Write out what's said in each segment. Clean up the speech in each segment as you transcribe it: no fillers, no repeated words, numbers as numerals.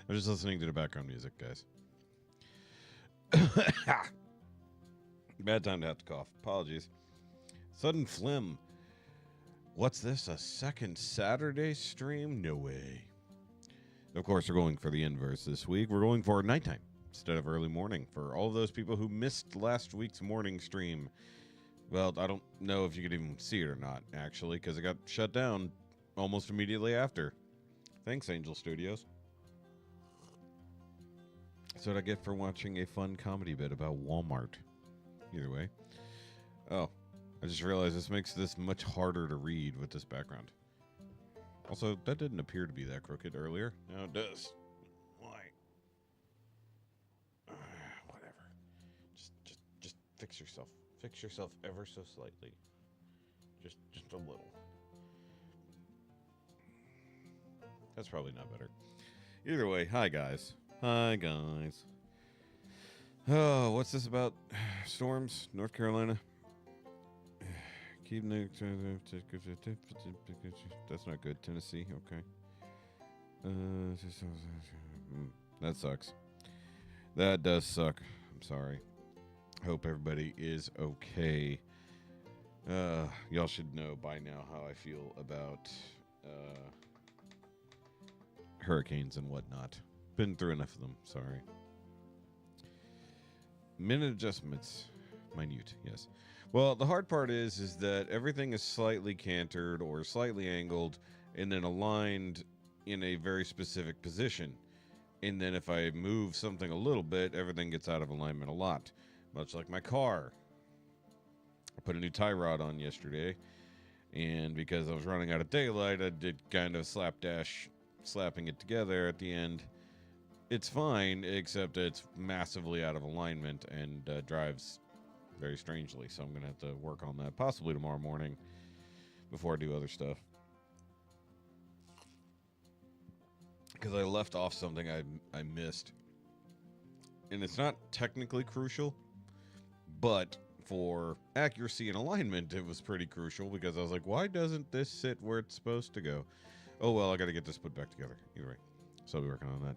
I'm just listening to the background music, guys. Bad time to have to cough. Apologies. Sudden phlegm. What's this? A second Saturday stream? No way. Of course, we're going for the inverse this week. We're going for nighttime instead of early morning for all of those people who missed last week's morning stream. Well, I don't know if you could even see it or not, actually, because it got shut down almost immediately after. Thanks, Angel Studios. That's what I get for watching a fun comedy bit about Walmart. Either way. Oh, I just realized this makes this much harder to read with this background. Also, that didn't appear to be that crooked earlier. Now it does. Why? Whatever. Just fix yourself. Fix yourself ever so slightly. Just a little. That's probably not better. Either way, hi guys. Hi guys. Oh, what's this about? Storms, North Carolina. Keep that's not good. Tennessee, okay. That sucks. That does suck. I'm sorry. Hope everybody is okay. Y'all should know by now how I feel about hurricanes and whatnot. Been through enough of them. Sorry. Minute adjustments. Minute, yes. Well, the hard part is that everything is slightly cantered or slightly angled and then aligned in a very specific position. And then if I move something a little bit, everything gets out of alignment a lot. Much like my car. I put a new tie rod on yesterday, and because I was running out of daylight, I did kind of slapdash slapping it together at the end. It's fine, except it's massively out of alignment and drives very strangely, so I'm going to have to work on that possibly tomorrow morning before I do other stuff. Because I left off something I missed. And it's not technically crucial, but for accuracy and alignment, it was pretty crucial because I was like, why doesn't this sit where it's supposed to go? Oh, well, I got to get this put back together. Either way, so I'll be working on that.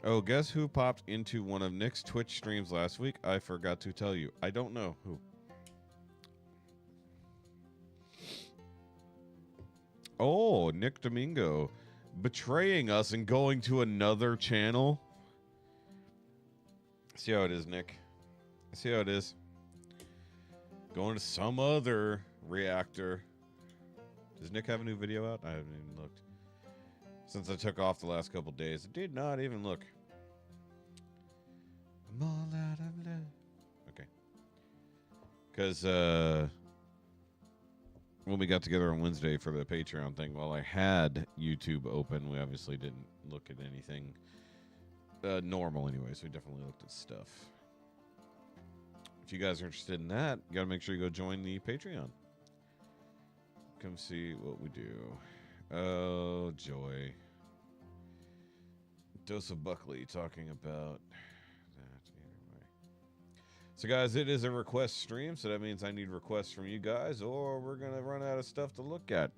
Oh, guess who popped into one of Nick's Twitch streams last week? I forgot to tell you. I don't know who. Oh, Nick Domingo. Betraying us and going to another channel. See how it is, Nick. See how it is. Going to some other reactor. Does Nick have a new video out? I haven't even looked. Since I took off the last couple days, it did not even look. I'm all out of love. Okay. Because when we got together on Wednesday for the Patreon thing, while I had YouTube open, we obviously didn't look at anything normal anyway, so we definitely looked at stuff. If you guys are interested in that, you got to make sure you go join the Patreon. Come see what we do. Oh, joy. Dose of Buckley talking about that. Anyway. So, guys, it is a request stream, so that means I need requests from you guys, or we're going to run out of stuff to look at.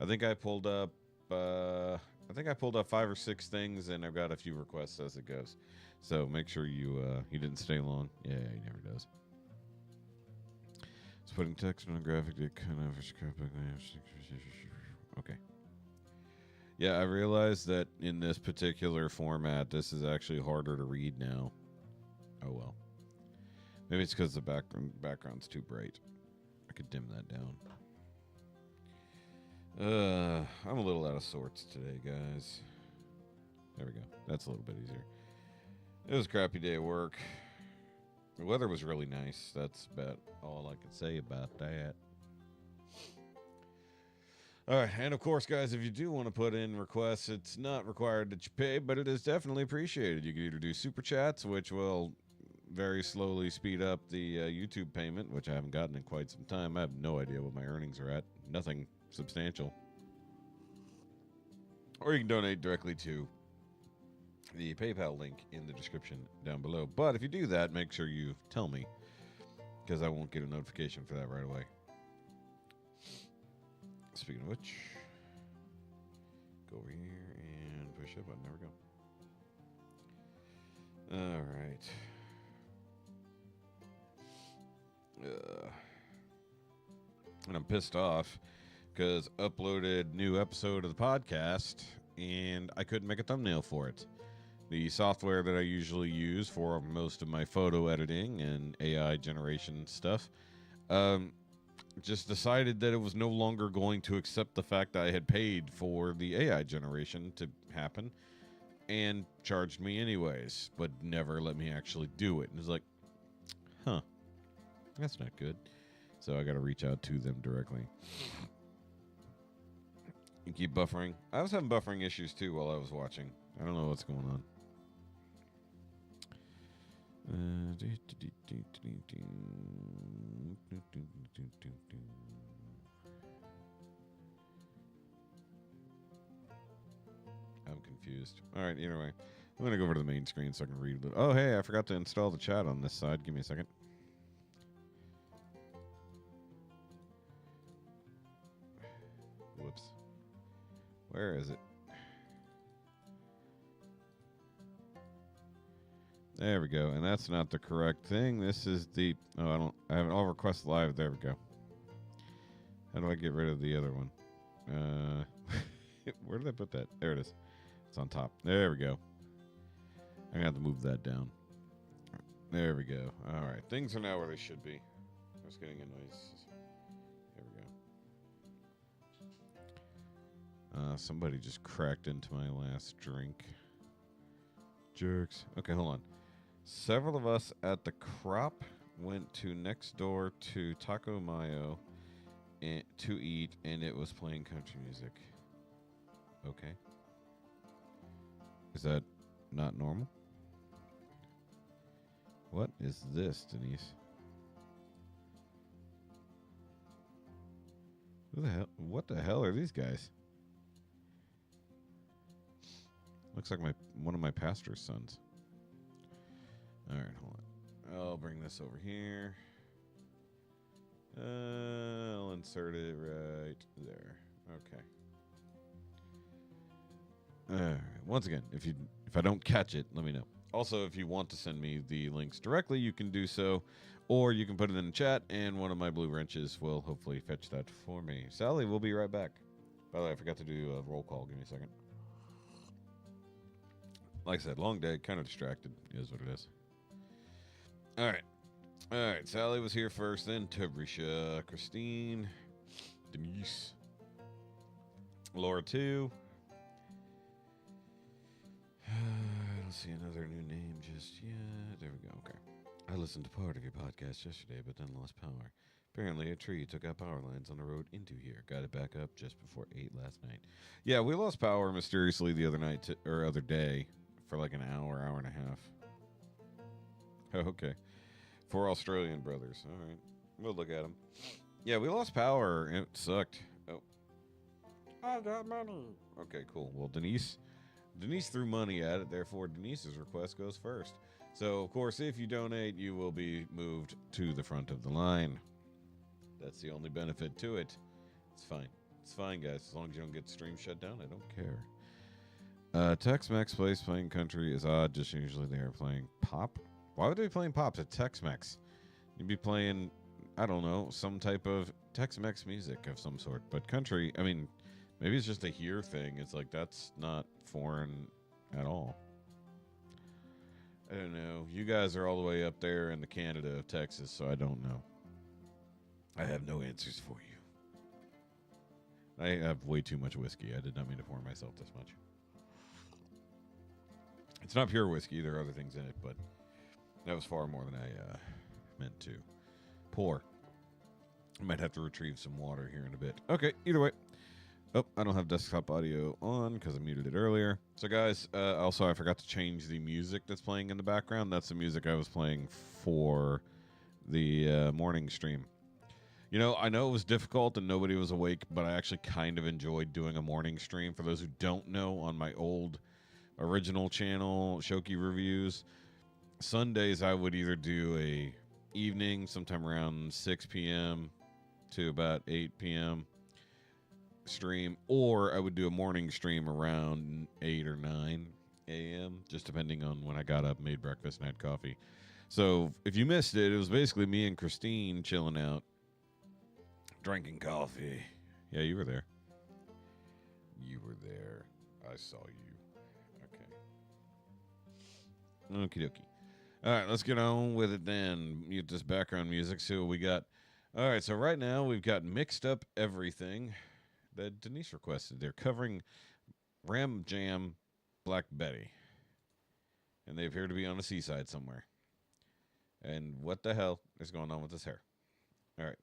I think I pulled up 5 or 6 things, and I've got a few requests as it goes. So make sure you didn't stay long. Yeah, he never does. It's putting text on a graphic that kind of... Okay. Yeah, I realized that in this particular format, this is actually harder to read now. Oh, well. Maybe it's because the background's too bright. I could dim that down. I'm a little out of sorts today, guys. There we go. That's a little bit easier. It was a crappy day at work. The weather was really nice. That's about all I could say about that. All right, and of course, guys, if you do want to put in requests, it's not required that you pay, but it is definitely appreciated. You can either do super chats, which will very slowly speed up the YouTube payment, which I haven't gotten in quite some time. I have no idea what my earnings are at. Nothing substantial. Or you can donate directly to the PayPal link in the description down below. But if you do that, make sure you tell me, because I won't get a notification for that right away. Speaking of which, go over here and push that button. There we go. All right. And I'm pissed off because uploaded new episode of the podcast and I couldn't make a thumbnail for it. The software that I usually use for most of my photo editing and AI generation stuff just decided that it was no longer going to accept the fact that I had paid for the AI generation to happen and charged me anyways, but never let me actually do it. And it's like, huh, that's not good. So I got to reach out to them directly. And keep buffering. I was having buffering issues too while I was watching. I don't know what's going on. I'm confused. All right, either way. I'm going to go over to the main screen so I can read it. Oh, hey, I forgot to install the chat on this side. Give me a second. Whoops. Where is it? There we go. And that's not the correct thing. This is the... Oh, I have an all request live. There we go. How do I get rid of the other one? Where did I put that? There it is. It's on top. There we go. I'm going to have to move that down. There we go. All right. Things are now where they should be. I was getting a noise. There we go. Somebody just cracked into my last drink. Jerks. Okay, hold on. Several of us at the Crop went to next door to Taco Mayo to eat, and it was playing country music. Okay. Is that not normal? What is this, Denise? Who the hell? What the hell are these guys? Looks like one of my pastor's sons. All right, hold on. I'll bring this over here. I'll insert it right there. Okay. All right. Once again, if I don't catch it, let me know. Also, if you want to send me the links directly, you can do so, or you can put it in the chat, and one of my blue wrenches will hopefully fetch that for me. Sally, we'll be right back. By the way, I forgot to do a roll call. Give me a second. Like I said, long day, kind of distracted, is what it is. All right, Sally was here first, then Tabrisha, Christine, Denise, Laura 2. I don't see another new name just yet. There we go, okay. I listened to part of your podcast yesterday, but then lost power. Apparently a tree took out power lines on the road into here. Got it back up just before 8 last night. Yeah, we lost power mysteriously the other night, or other day, for like an hour and a half. Oh, okay. 4 Australian brothers. All right. We'll look at them. Yeah, we lost power. It sucked. Oh. I got money. Okay, cool. Well, Denise threw money at it. Therefore, Denise's request goes first. So, of course, if you donate, you will be moved to the front of the line. That's the only benefit to it. It's fine. It's fine, guys. As long as you don't get the stream shut down, I don't care. Tex-Mex plays playing country is odd. Just usually they are playing pop. Why would they be playing pops at Tex-Mex? You'd be playing, I don't know, some type of Tex-Mex music of some sort. But country, I mean, maybe it's just a here thing. It's like that's not foreign at all. I don't know. You guys are all the way up there in the Canada of Texas, so I don't know. I have no answers for you. I have way too much whiskey. I did not mean to pour myself this much. It's not pure whiskey. There are other things in it, but that was far more than I meant to pour. I might have to retrieve some water here in a bit. Okay, either way. Oh, I don't have desktop audio on because I muted it earlier. So, guys, also I forgot to change the music that's playing in the background. That's the music I was playing for the morning stream. You know, I know it was difficult and nobody was awake, but I actually kind of enjoyed doing a morning stream. For those who don't know, on my old original channel, Shoki Reviews, Sundays I would either do a evening sometime around 6 p.m. to about 8 p.m. stream, or I would do a morning stream around 8 or 9 a.m., just depending on when I got up, made breakfast, and had coffee. So if you missed it, it was basically me and Christine chilling out, drinking coffee. Yeah, you were there. You were there. I saw you. Okay. Okie dokie. All right, let's get on with it then. Mute this background music, see what we got. All right, so right now we've got Mixed Up Everything that Denise requested. They're covering Ram Jam Black Betty. And they appear to be on a seaside somewhere. And what the hell is going on with this hair? All right.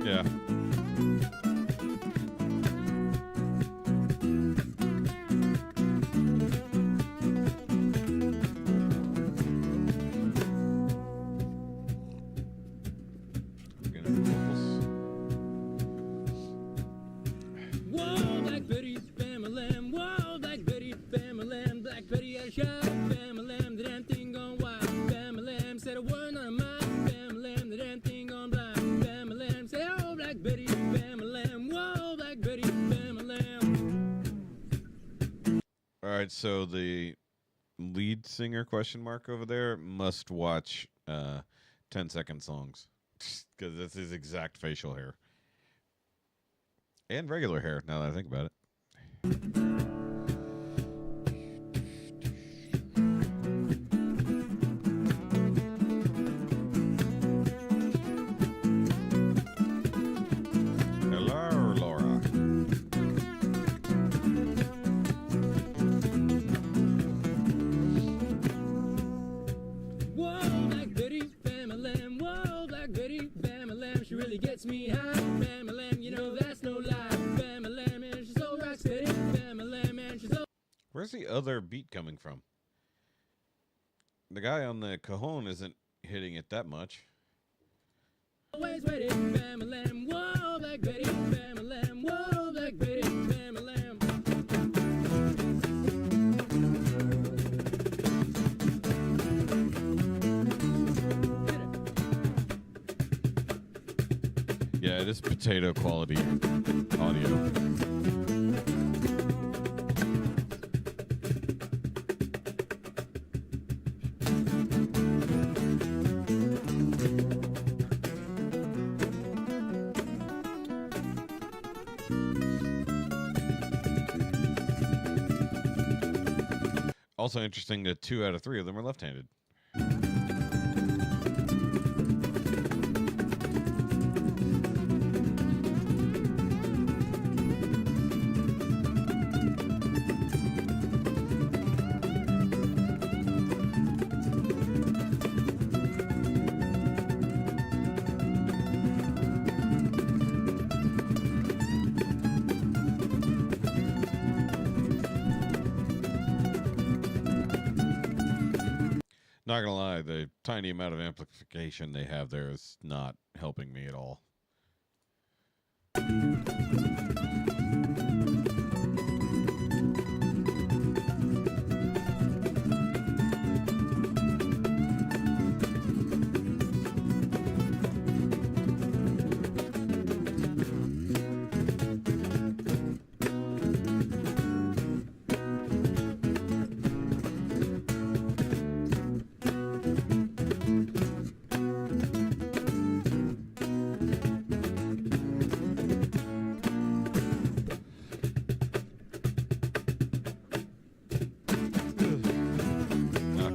Yeah. Whoa, Black Betty, Bam-a-lam. Whoa, Black Betty, Bam-a-lam. Black Betty had a shot, Bam-a-lam. The damn thing gone wild, Bam-a-lam. Said a word on her mind, Bam-a-lam. The damn thing gone blind, Bam-a-lam. Say, oh, Black Betty, Bam-a-lam. Whoa, Black Betty, Bam-a-lam. All right, so the lead singer question mark over there must watch 10-second songs because that's his exact facial hair and regular hair. Now that I think about it. Hello, Laura. Whoa, Black Betty, Bam-a-lam. Whoa, Black Betty, Bam-a-lam. She really gets me high, Bam-a-lam. You know that's no lie, Bam-a-lam. And she's so rock steady, Bam-a-lam. And she's so... Where's the other beat coming from? The guy on the cajon isn't hitting it that much. Always ready, Bam-a-lam. Whoa, Black Betty, Bam-a-lam. Whoa, Black Betty, Bam-a-lam. Yeah, it is potato quality audio. Also interesting that 2 out of 3 of them are left-handed. Not gonna lie, the tiny amount of amplification they have there is not helping me at all.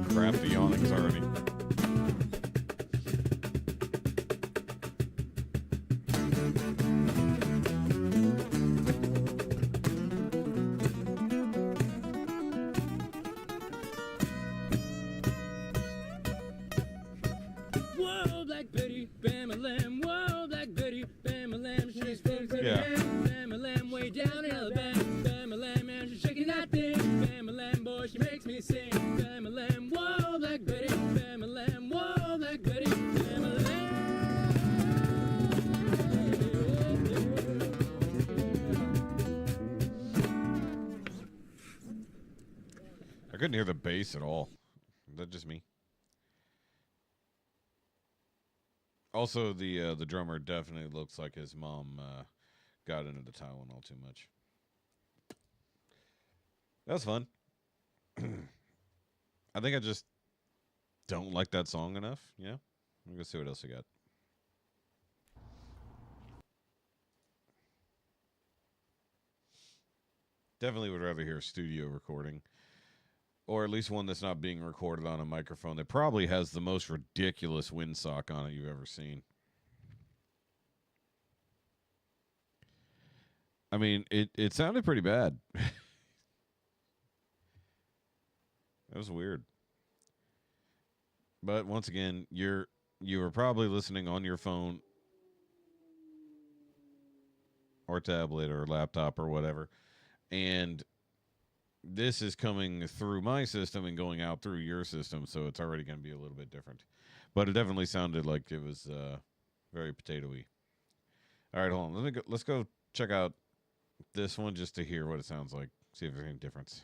Crap, the awning's already. Whoa, Black Betty, Bam-a-lam. Whoa, Black Betty, Bam-a-lam. She's from Yeah. Bam-a-lam, way down in Alabama. Bam-a-lam, and she's shaking that thing. Bam-a-lam, boy, she makes me sing. Bam-a-lam, whoa, Black Betty, Bam-a-lam, whoa, Black Betty, Bam-a-lam. couldn't hear the bass at all. Is that just me? Also, the drummer definitely looks like his mom got into the Tylenol too much. That was fun. I think I just don't like that song enough. Yeah. I'm gonna see what else I got. Definitely would rather hear a studio recording. Or at least one that's not being recorded on a microphone that probably has the most ridiculous windsock on it you've ever seen. I mean, it sounded pretty bad. That was weird. But once again, you were probably listening on your phone or tablet or laptop or whatever. And this is coming through my system and going out through your system, so it's already going to be a little bit different. But it definitely sounded like it was very potatoy. All right, hold on. Let's go check out this one just to hear what it sounds like. See if there's any difference.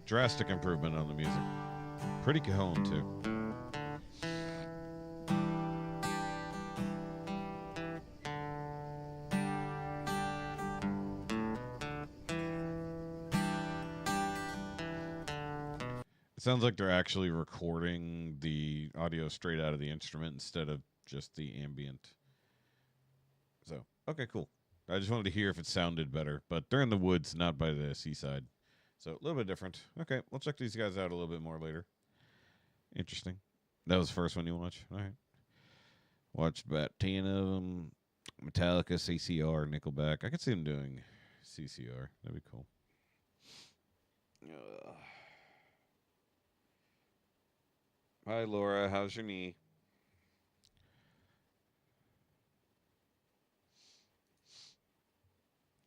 Drastic improvement on the music. Pretty cajon too. It sounds like they're actually recording the audio straight out of the instrument instead of just the ambient. So, okay, cool. I just wanted to hear if it sounded better, but they're in the woods, not by the seaside. So, a little bit different. Okay, we'll check these guys out a little bit more later. Interesting. That was the first one you watched? All right. Watched about 10 of them. Metallica, CCR, Nickelback. I could see them doing CCR. That'd be cool. Hi, Laura. How's your knee?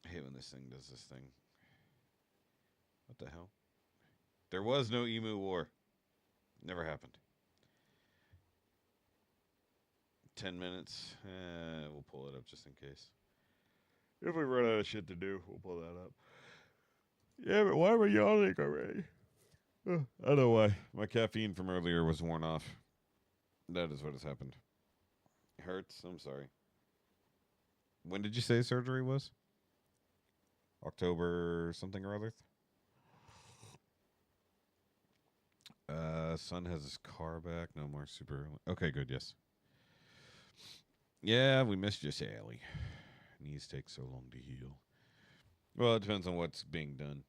I hate when this thing does this thing. What the hell? There was no Emu War. Never happened. 10 minutes. We'll pull it up just in case. If we run out of shit to do, we'll pull that up. Yeah, but why were you yawning already? I know why. My caffeine from earlier was worn off. That is what has happened. It hurts. I'm sorry. When did you say surgery was? October something or other? Son has his car back. No more super. Okay, good. Yes. Yeah, we missed you, Sally. Knees take so long to heal. Well, it depends on what's being done.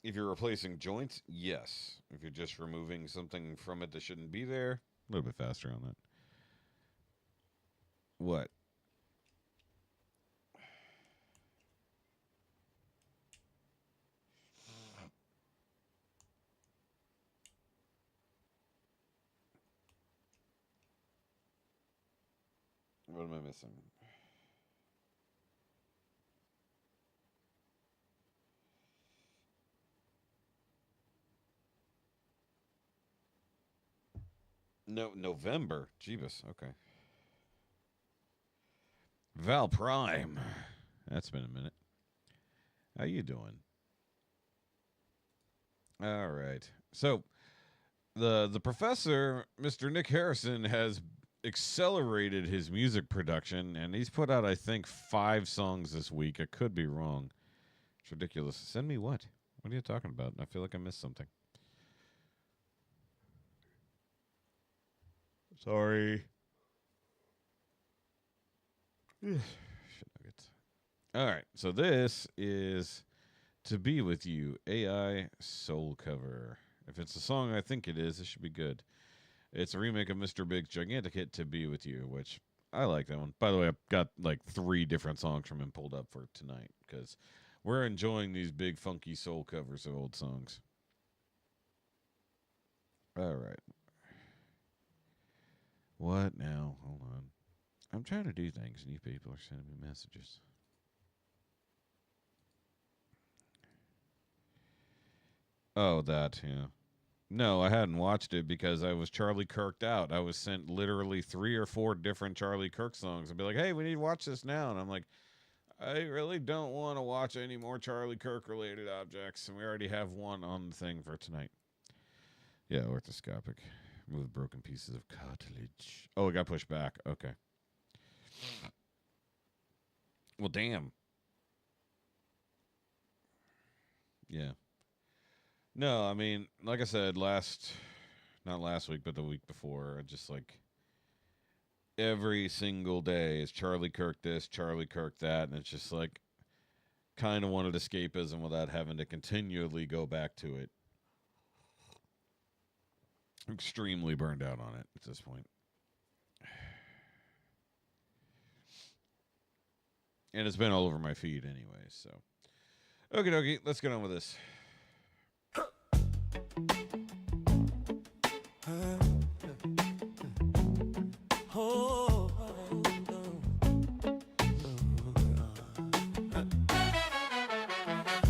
If you're replacing joints, yes. If you're just removing something from it that shouldn't be there, a little bit faster on that. What? What am I missing? No, November. Jeebus. Okay. Val Prime. That's been a minute. How you doing? All right. So the professor, Mr. Nick Harrison, has accelerated his music production, and he's put out, I think, 5 songs this week. I could be wrong. It's ridiculous. Send me what? What are you talking about? I feel like I missed something. Sorry. Shit nuggets. All right. So this is To Be With You, AI Soul Cover. If it's a song I think it is, it should be good. It's a remake of Mr. Big's gigantic hit To Be With You, which I like that one. By the way, I've got like 3 different songs from him pulled up for tonight because we're enjoying these big funky soul covers of old songs. All right. What now? Hold on. I'm trying to do things and you people are sending me messages. Oh, that, yeah. No, I hadn't watched it because I was Charlie Kirked out. I was sent literally 3 or 4 different Charlie Kirk songs and be like, "Hey, we need to watch this now." And I'm like, "I really don't want to watch any more Charlie Kirk related objects, and we already have one on the thing for tonight." Yeah, orthoscopic. Remove broken pieces of cartilage. Oh, it got pushed back. Okay. Well, damn. Yeah. No, I mean, like I said, not last week, but the week before, I just like every single day is Charlie Kirk this, Charlie Kirk that, and it's just like kind of wanted escapism without having to continually go back to it. I'm extremely burned out on it at this point. And it's been all over my feed anyway, so. Okie dokie, let's get on with this.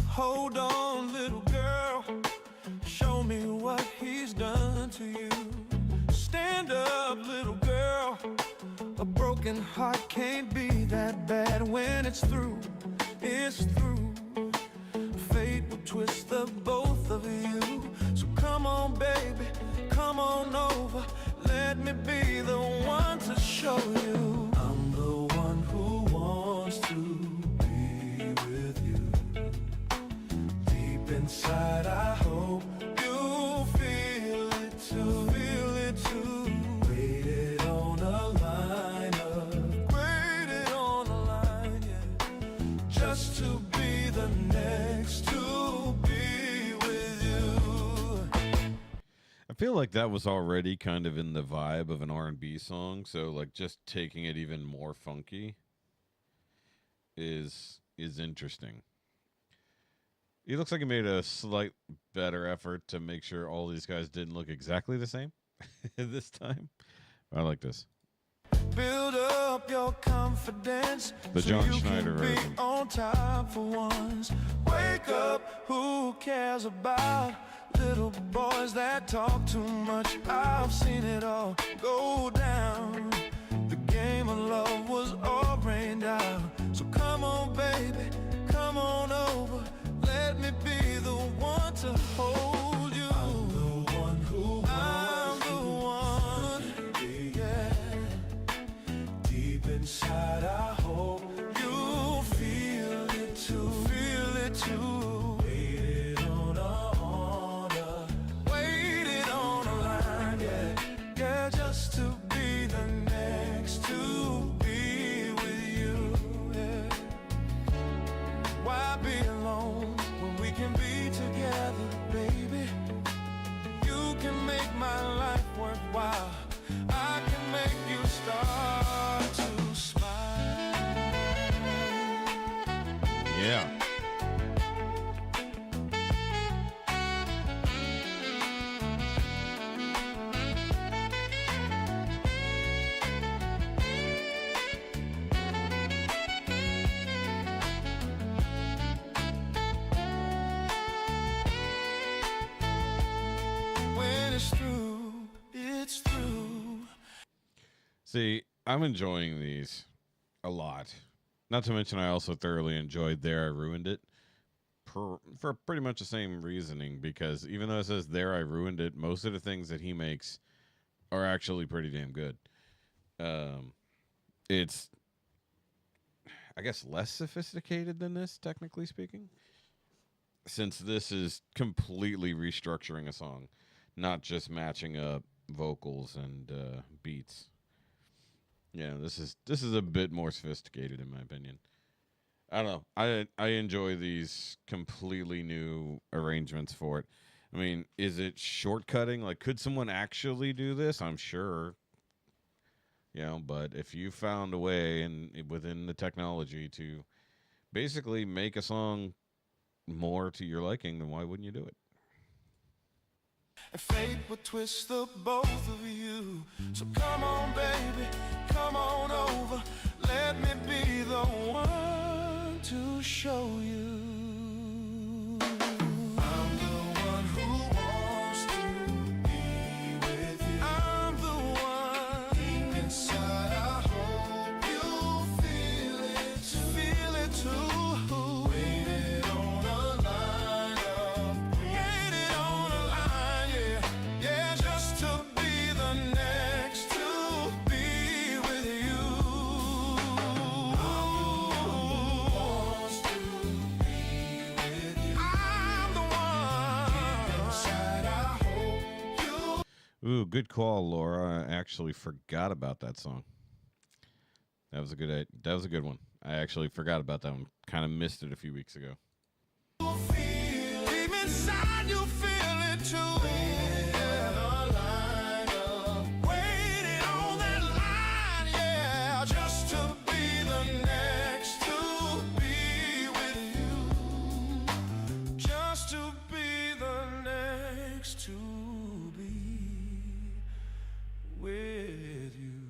Hold on, little girl. Show me what he's done to you. Stand up, little girl. A broken heart can't be that bad when it's through. It's through. Fate will twist the both of you. So come on, baby, come on over. Let me be the one to show you. I'm the one who wants to be with you. Deep inside, I hope you feel it too. Feel it too. Waited on a line up. Waited on a line, yeah. Just to be the next to be with you. I feel like that was already kind of in the vibe of an R&B song, so like just taking it even more funky is interesting. He looks like he made a slight better effort to make sure all these guys didn't look exactly the same this time. I like this. Build up your confidence. The so John you Schneider can be version. on top for once. Wake up, who cares about little boys that talk too much? I've seen it all go down. The game of love was all rained out. So come on, baby, come on over. Let me be the one to hold you. I'm the one who wants to yeah. Deep inside, I hope you feel it too. Feel it too. Waited on a honor. Waited on a line, yeah. Yeah, just to be the next to be with you, yeah. Why be alone when we can be together, baby? You can make my life worthwhile. I can make you start to smile. Yeah. When it's through, it's through. See, I'm enjoying these a lot. Not to mention, I also thoroughly enjoyed There I Ruined It for pretty much the same reasoning, because even though it says There I Ruined It, most of the things that he makes are actually pretty damn good. It's, I guess, less sophisticated than this, technically speaking, since this is completely restructuring a song, not just matching up vocals and beats. Yeah, this is a bit more sophisticated in my opinion. I don't know. I enjoy these completely new arrangements for it. I mean, is it shortcutting? Like, could someone actually do this? I'm sure. You know, but if you found a way and within the technology to basically make a song more to your liking, then why wouldn't you do it? And fate will twist the both of you. So come on, baby, come on over. Let me be the one to show you. I'm the one who wants to Ooh, good call, Laura. I actually forgot about that song. That was a good one. I actually forgot about that one. Kind of missed it a few weeks ago. Deep inside you feel it too. Waiting on that line, yeah, just to be the next to be with you. Just to be the next to be with you.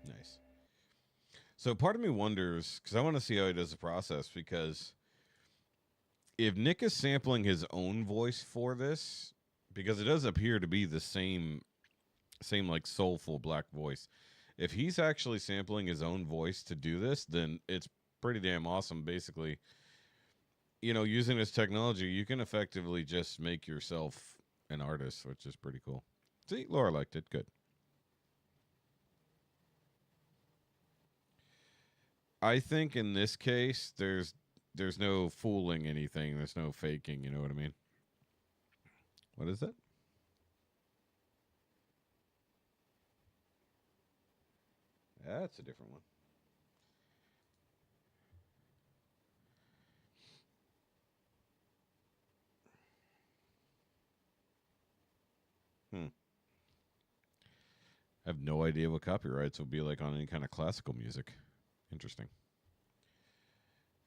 Nice. So part of me wonders, because I want to see how he does the process, because if Nick is sampling his own voice for this, because it does appear to be the same like soulful black voice. If he's actually sampling his own voice to do this, then it's pretty damn awesome. Basically, using this technology, you can effectively just make yourself an artist, which is pretty cool. See, Laura liked it. Good. I think in this case, there's no fooling anything. There's no faking. You know what I mean? What is that? That's a different one. Hmm. I have no idea what copyrights will be like on any kind of classical music. Interesting.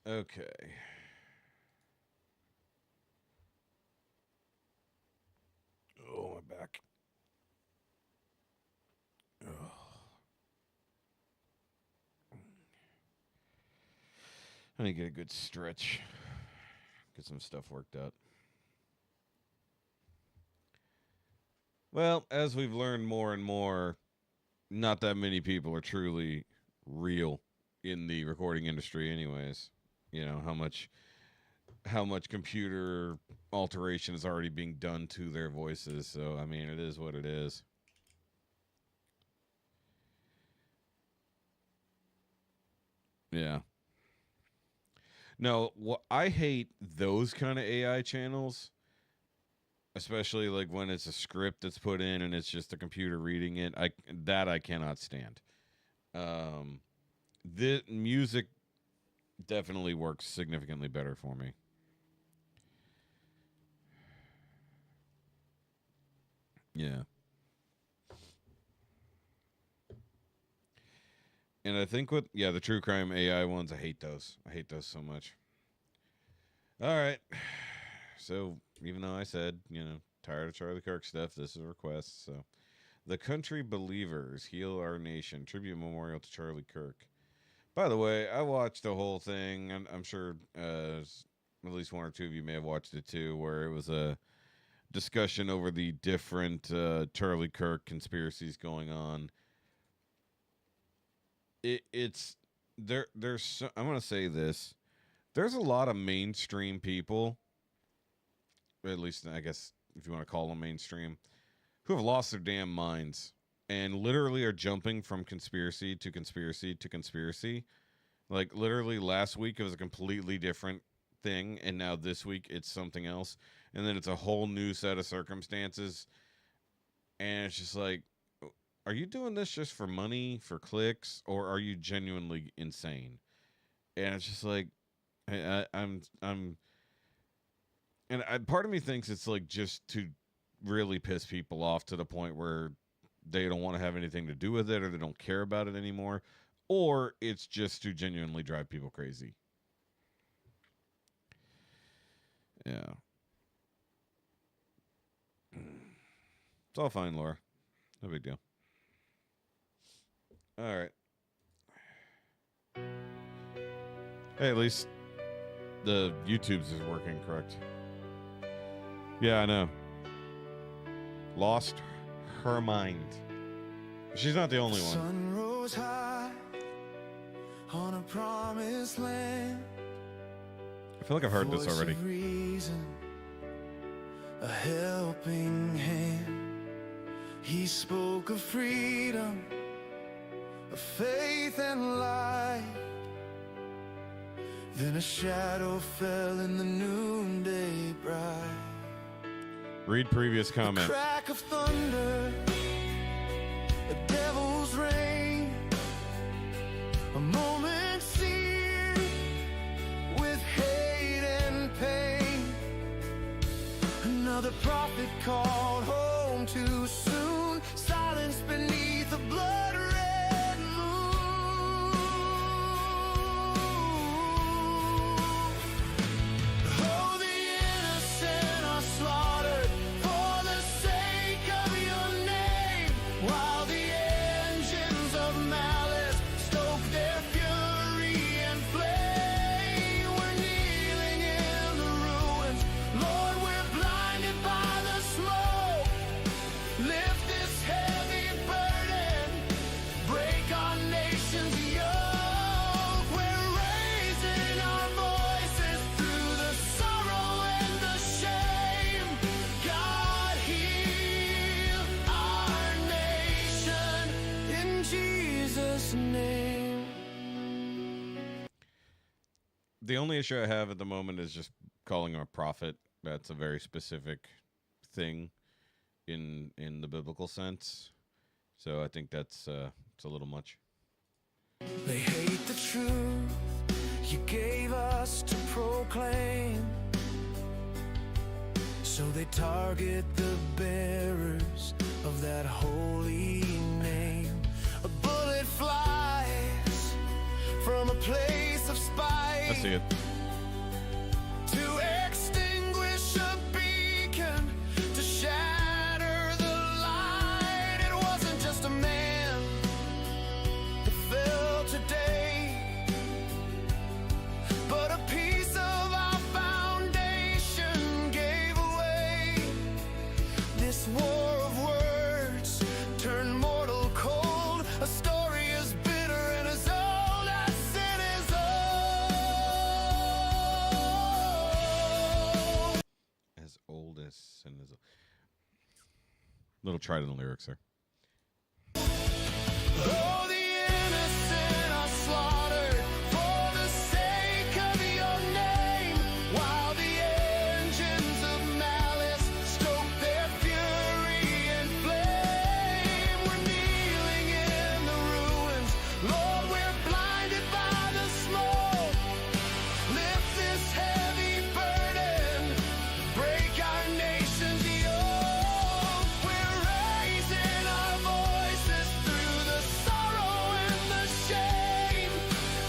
Okay. Oh, my back. Ugh. I need to get a good stretch. Get some stuff worked out. Well, as we've learned more and more, not that many people are truly real in the recording industry anyways. How much computer alteration is already being done to their voices. So, I mean, it is what it is. Yeah. No, I hate those kind of AI channels, especially like when it's a script that's put in and it's just the computer reading it. I cannot stand. The music definitely works significantly better for me. Yeah. And I think the true crime AI ones, I hate those. I hate those so much. All right. So, even though I said, tired of Charlie Kirk stuff, this is a request. So, The Country Believers, Heal Our Nation, Tribute Memorial to Charlie Kirk. By the way, I watched the whole thing. I'm sure at least one or two of you may have watched it too, where it was a discussion over the different Charlie Kirk conspiracies going on. It's there's I'm gonna say this. There's a lot of mainstream people, at least I guess if you want to call them mainstream, who have lost their damn minds and literally are jumping from conspiracy to conspiracy to conspiracy. Like literally last week it was a completely different thing, and now this week it's something else, and then it's a whole new set of circumstances, and it's just like, are you doing this just for money, for clicks, or are you genuinely insane? And it's just like, I'm, and part of me thinks it's like just to really piss people off to the point where they don't want to have anything to do with it, or they don't care about it anymore, or it's just to genuinely drive people crazy. Yeah. It's all fine, Laura. No big deal. All right. Hey, at least the YouTube's is working correct. Yeah, I know. Lost her mind. She's not the only one. Sun rose high on a promised land. I feel like I've heard this already. Reason, a helping hand. He spoke of freedom, of faith and light. Then a shadow fell in the noonday bright. Read previous comment. Crack of thunder, a devil's rain, a moment seared with hate and pain. Another prophet called home too soon, silence beneath a blood-red moon. Oh, the innocent are slaughtered for the sake of your name, while the engines of malice stoke their fury and flame. We're kneeling in the ruins, Lord, we're blinded by the smoke. Lift this heavy burden, break our nation's yoke. We're raising our voices through the sorrow and the shame. God, heal our nation in Jesus' name. The only issue I have at the moment is just calling him a prophet. That's a very specific thing in the biblical sense. So I think that's it's a little much. They hate the truth you gave us to proclaim, so they target the bearers of that holy name. A bullet flies from a place of spite I see it. to extinguish a beacon, to shatter the light. It wasn't just a man that fell today, but a piece of our foundation gave away. This war of words turned mortal cold, a story as bitter and as old as sin is old. As old as sin is. Little tried in the lyrics there. Oh, the innocent are slaughtered for the sake of your name, while the engines of malice stoke their fury and flame. We're kneeling in the ruins, Lord, we're blinded by the smoke. Lift this heavy burden, break our nation's yoke. We're raising our voices through the sorrow and the shame.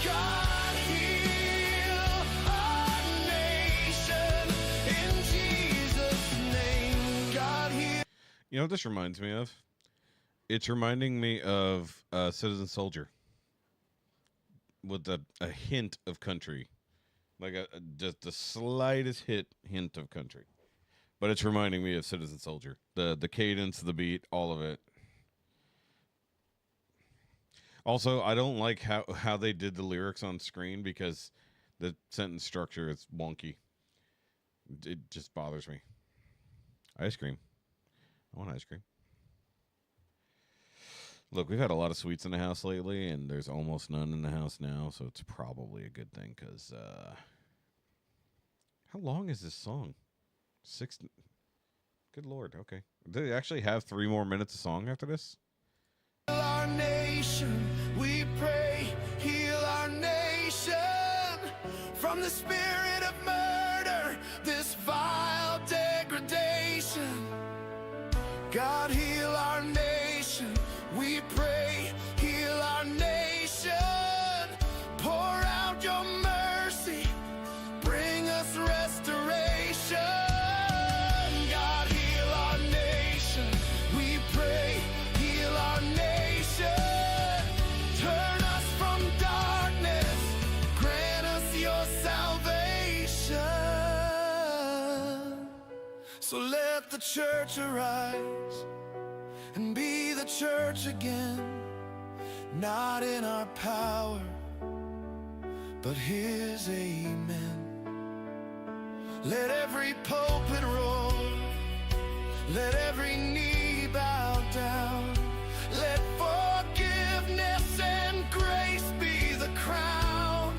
God, heal our nation in Jesus' name. God, heal. You know what this reminds me of? It's reminding me of Citizen Soldier with a hint of country, like just the slightest hint of country. But it's reminding me of Citizen Soldier. The cadence, the beat, all of it. Also, I don't like how they did the lyrics on screen because the sentence structure is wonky. It just bothers me. Ice cream. I want ice cream. Look, we've had a lot of sweets in the house lately, and there's almost none in the house now, so it's probably a good thing, because, how long is this song? Good Lord, okay. Do they actually have 3 more minutes of song after this? Our nation, we pray, heal our nation from the spirit of murder, this vile degradation. God, heal our nation, we pray, heal our nation. Pour out your mercy, bring us restoration. God, heal our nation, we pray, heal our nation. Turn us from darkness, grant us your salvation. So let the church arise and be the church again, not in our power, but his amen. Let every pulpit roar, let every knee bow down, let forgiveness and grace be the crown.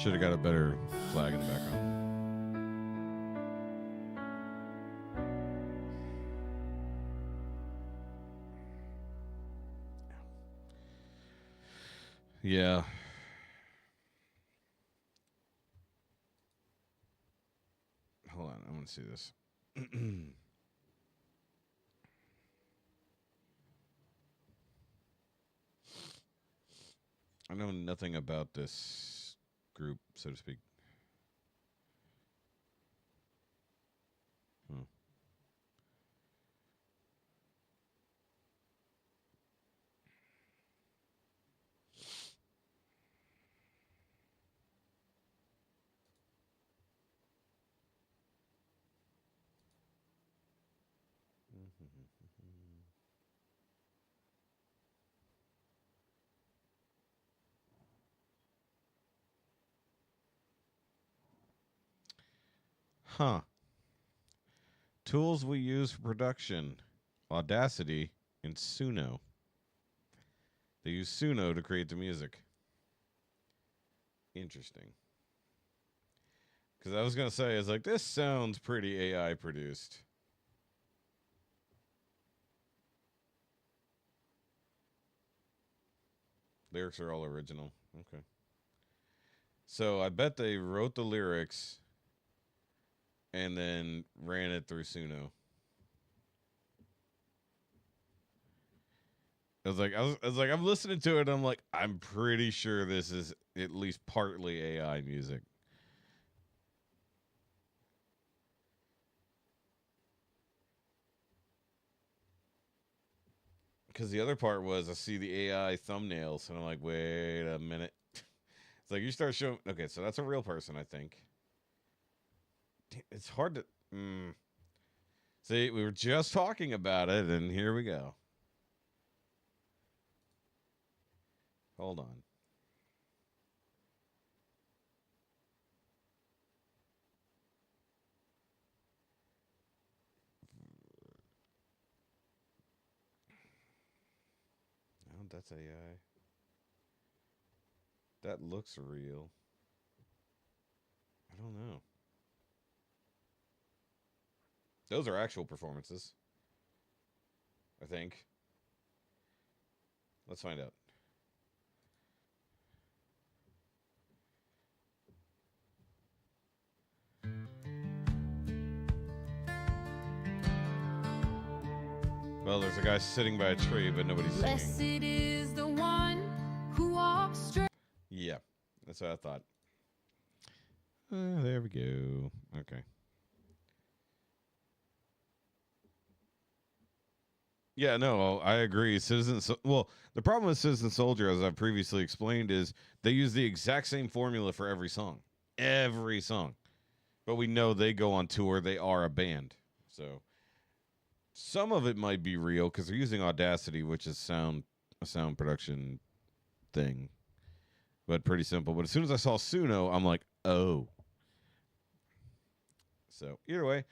Should have got a better flag in the background. Yeah. Hold on, I want to see this. I know nothing about this group, so to speak. Hmm. Huh. Tools we use for production: Audacity and Suno. They use Suno to create the music. Interesting. Because I was going to say, it's like, this sounds pretty AI produced. Lyrics are all original. Okay. So I bet they wrote the lyrics and then ran it through Suno. I'm listening to it. And I'm like, I'm pretty sure this is at least partly AI music. Because the other part was I see the AI thumbnails and I'm like, wait a minute. It's like you start showing. Okay, so that's a real person, I think. It's hard to. See, we were just talking about it, and here we go. Hold on. Oh, that's AI. That looks real. I don't know. Those are actual performances, I think. Let's find out. Well, there's a guy sitting by a tree, but nobody's singing. Blessed is the one who walks straight. Yeah, that's what I thought. There we go. Okay. Yeah, no, I agree. Well, the problem with Citizen Soldier, as I've previously explained, is they use the exact same formula for every song. Every song. But we know they go on tour. They are a band. So some of it might be real because they're using Audacity, which is a sound production thing. But pretty simple. But as soon as I saw Suno, I'm like, oh. So either way.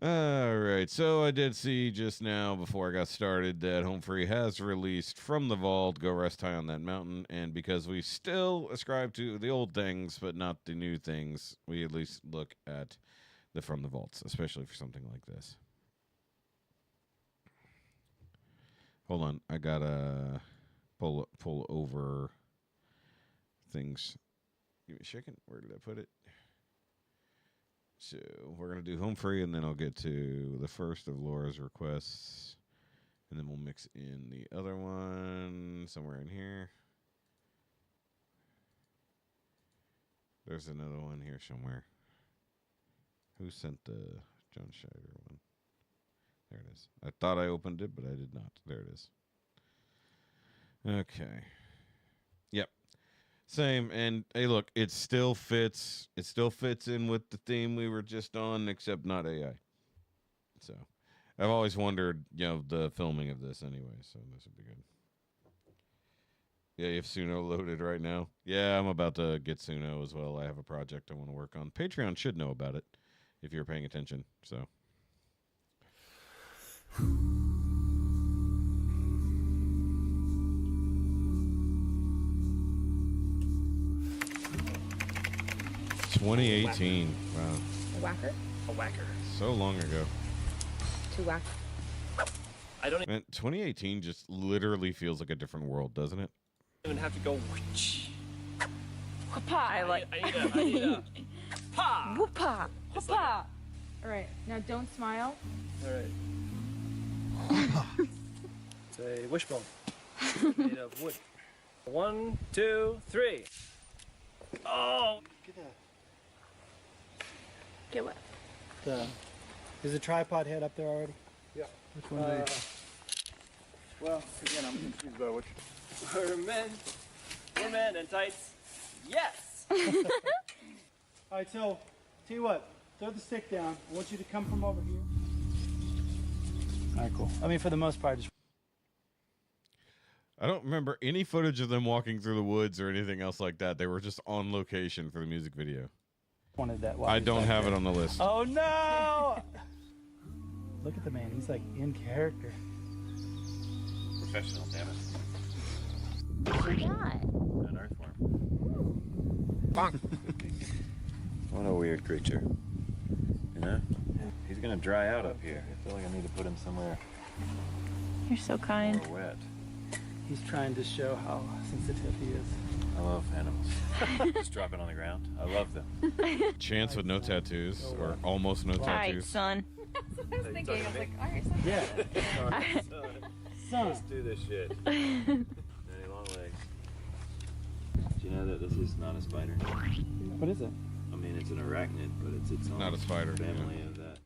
All right, so I did see just now before I got started that Home Free has released From the Vault, Go Rest High on That Mountain, and because we still ascribe to the old things but not the new things, we at least look at the From the Vaults, especially for something like this. Hold on, I gotta pull over things. Give me a second. Where did I put it? So we're going to do Home Free, and then I'll get to the first of Laura's requests. And then we'll mix in the other one somewhere in here. There's another one here somewhere. Who sent the John Scheider one? There it is. I thought I opened it, but I did not. There it is. Okay. Yep. Same, and hey, look, it still fits. It still fits in with the theme we were just on, except not AI. So, I've always wondered, the filming of this anyway. So this would be good. Yeah, you have Suno loaded right now. Yeah, I'm about to get Suno as well. I have a project I want to work on. Patreon should know about it if you're paying attention. So. 2018. Wow. A whacker? A whacker. So long ago. To whack. I don't Man, 2018 just literally feels like a different world, doesn't it? even have to go. Whoosh. I like. I need a. Pa! Whoopah! It's Whoopah! like All right, now don't smile. All right. It's a wishbone made of wood. 1, 2, 3. Oh! Get what? Is the tripod head up there already? Yeah. Which one are you? Well, again, I'm confused by which. We're men in tights. Yes! All right, so tell you what, throw the stick down. I want you to come from over here. All right, cool. I mean, for the most part, just I don't remember any footage of them walking through the woods or anything else like that. They were just on location for the music video. wanted that. I don't have it on the list. Oh no! Look at the man. He's like in character. Professional, damn it. God. An earthworm. What a weird creature. You know? He's gonna dry out up here. I feel like I need to put him somewhere You're so kind. more wet. He's trying to show how sensitive he is. I love animals. Just drop it on the ground. I love them. Chance with no tattoos, or almost no All right, tattoos. son. I was thinking, I was like, oh, you're so Yeah. Son. Let's do this shit. Daddy long legs. Do you know that this is not a spider? What is it? I mean, it's an arachnid, but it's its own Not a spider, family of that.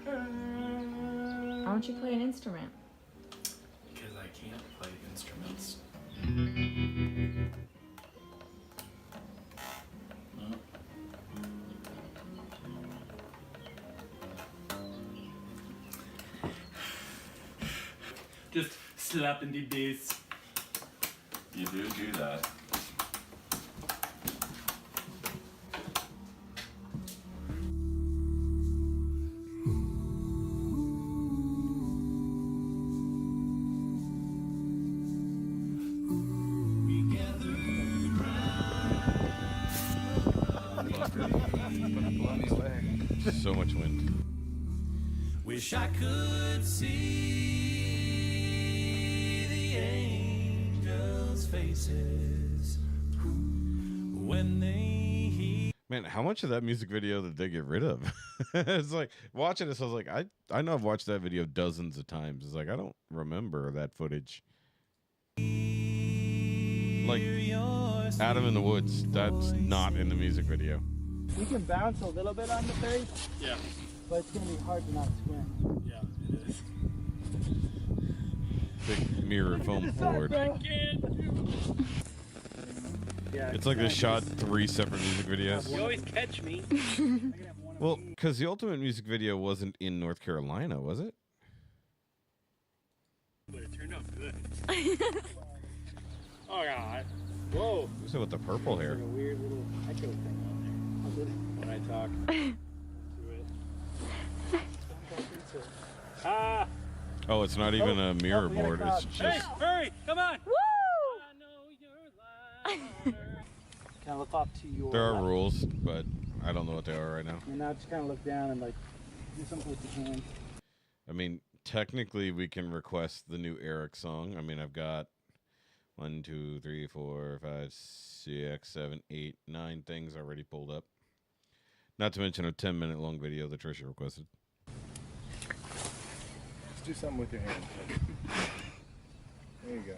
Why don't you play an instrument? Because I can't play instruments. Just slapping the bass. You do that. So much wind. Wish I could see the angels' faces when they hear. Man, how much of that music video did they get rid of? It's like watching this, I was like, I know I've watched that video dozens of times. It's like I don't remember that footage. Like Adam in the Woods, that's not in the music video. You can bounce a little bit on the face, Yeah, but it's gonna be hard to not swim. yeah, it is. Big mirror foam forward. Yeah. It's like they shot 3 separate music videos. You always catch me. Well, because the Ultimate music video wasn't in North Carolina, was it? But it turned out good. Oh, God. Whoa. Who's it with the purple hair? There's a weird little echo thing on there. When I talk to it. Ah! Oh, it's not even a mirror we got a board. crowd. It's Hey, just hurry! Come on! Woo! I know you're louder. Kind of look off to your there are left. rules, but I don't know what they are right now. And now just kind of look down and like do something with your hand. I mean, technically, we can request the new Eric song. I mean, I've got 1, 2, 3, 4, 5, 6, 7, 8, 9 things already pulled up. Not to mention a 10-minute long video that Trisha requested. Let's do something with your hand. There you go.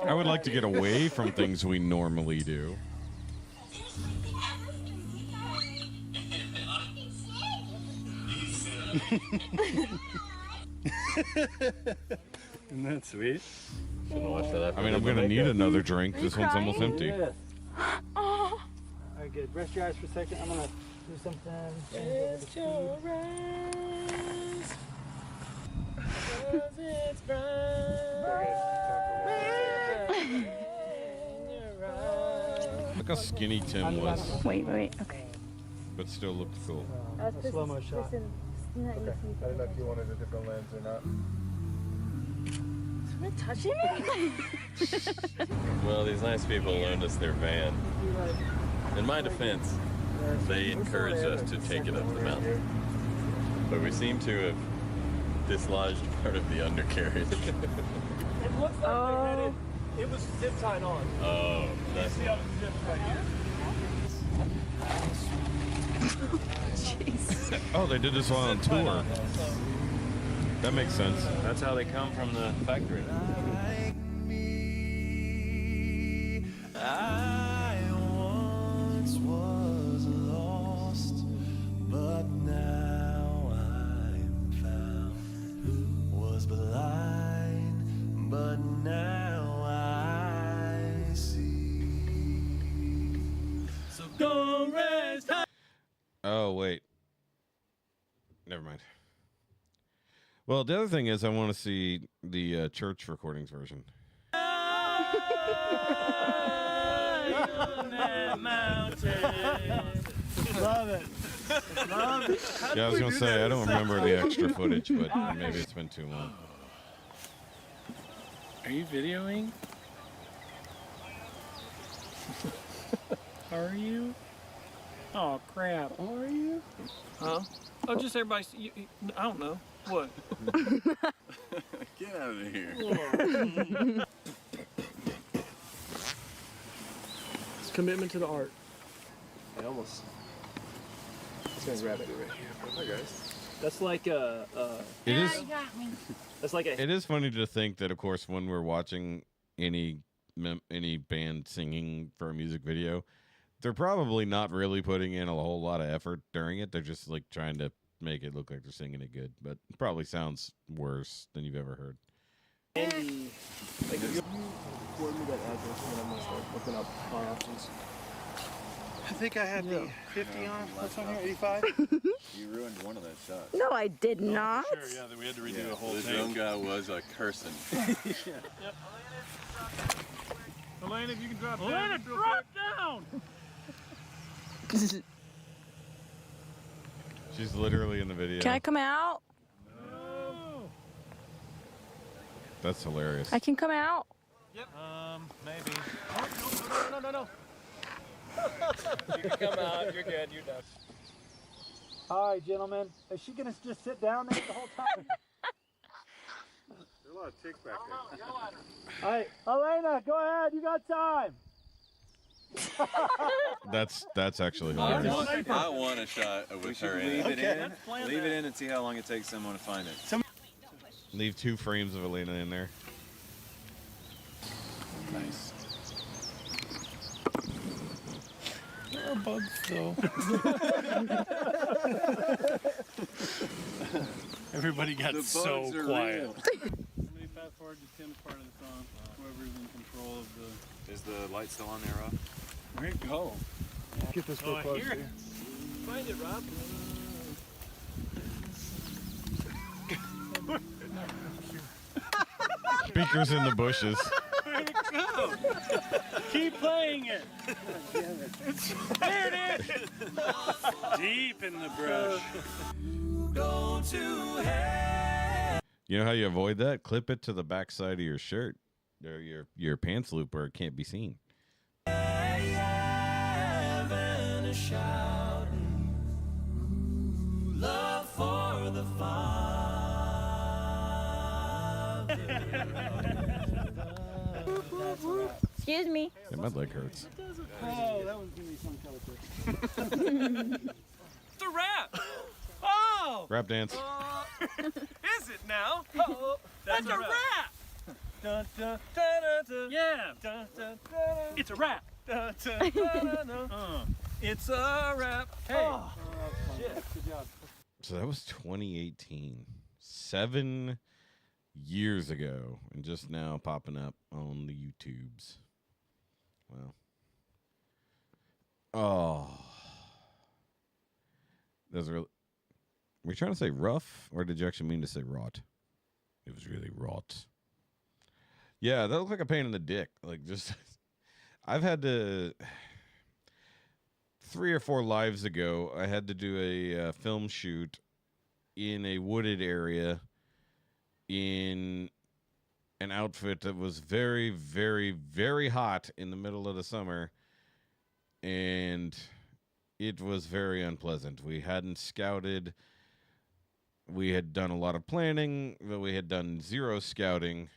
I would like to get away from things we normally do. Isn't that sweet? I mean, I'm going to need another drink. This one's almost empty. Yes. All right, good. Rest your eyes for a second. I'm gonna do something. Rest your eyes, 'cause it's bright in your eyes. Look how skinny Tim was, Wait, okay. but still looked cool. A slow-mo shot. I don't know if you wanted a different lens or not. Someone touching me? Well, these nice people loaned us their van. In my defense, they encouraged us to take it up the mountain. But we seem to have dislodged part of the undercarriage. It looks like they had it. It was zip tied on. Oh, that's See how it's zipped right here. Jeez. Oh, they did this while on tour. That makes sense. That's how they come from the factory. Like me, I once was lost, but now I'm found. Was blind, but now I see. So go rest. Oh, wait. Never mind. Well, the other thing is I want to see the church recordings version. Love it. Love it. Yeah, I was going to say, I don't remember the extra footage, but maybe it's been too long. Are you videoing? Are you? Oh crap! Are you? Huh? Oh, just everybody. I don't know what. Get out of here. It's commitment to the art. I almost. This guy's rabbit right here. Hi guys. That's like a. It is. That's like a. It is funny to think that, of course, when we're watching any band singing for a music video, they're probably not really putting in a whole lot of effort during it. They're just like trying to make it look like they're singing it good, but it probably sounds worse than you've ever heard. Andy, like you forward me that address and I'm gonna start looking up my options. I think I had the 50 on. What's on here? 85? You ruined one of those shots. No, I did not. Sure, yeah, we had to redo the whole This thing. young guy was cursing. Yep. Elaine, if you can drop down. Elaine, drop down! She's literally in the video. Can I come out? No. That's hilarious. I can come out. Yep. Maybe. Oh, no. You can come out. You're good. You're done. All right, gentlemen. Is she going to just sit down there the whole time? There's a lot of ticks back there. All right, Elena, go ahead. You got time. That's actually hilarious. I want a shot with her in it. Leave it in and see how long it takes someone to find it. Leave 2 frames of Elena in there. Nice. There are bugs, though. Everybody got so quiet. Somebody fast forward to Tim's part of the song. Whoever's in control of the... Is the light still on there, Rob? Where'd it go? Get this real I close. hear it. Find it, Rob. Speakers in the bushes. Where'd it go? Keep playing it. There it is. Deep in the brush. Go to hell. You know how you avoid that? Clip it to the back side of your shirt or your pants loop where it can't be seen. Heaven is shouting, love for the Father. Excuse me. Yeah, my leg hurts. Oh, that was going to be some color trick. It's a rap. Oh. Rap dance. Is it now? Oh, that's a rap. Dun, dun, dun, dun, dun. Yeah. Dun, dun, dun. It's a rap. Dun, dun, dun, dun, dun. It's a rap. Hey. Shit. Good job. So that was 2018. 7 years ago. And just now popping up on the YouTubes. Wow. Oh. That's really... Were you trying to say rough? Or did you actually mean to say rot? It was really rot. Yeah, that looked like a pain in the dick. Like, just... I've had to... 3 or 4 lives ago, I had to do a film shoot in a wooded area in an outfit that was very, very, very hot in the middle of the summer, and it was very unpleasant. We hadn't scouted. We had done a lot of planning, but we had done zero scouting.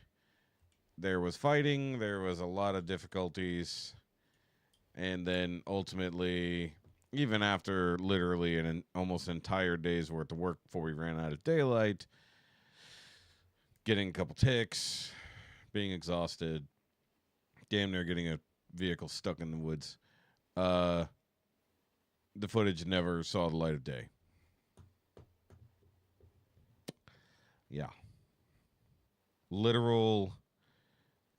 There was fighting. There was a lot of difficulties. And then ultimately, even after literally an almost entire day's worth of work before we ran out of daylight, getting a couple ticks, being exhausted, damn near getting a vehicle stuck in the woods, the footage never saw the light of day. Yeah. Literal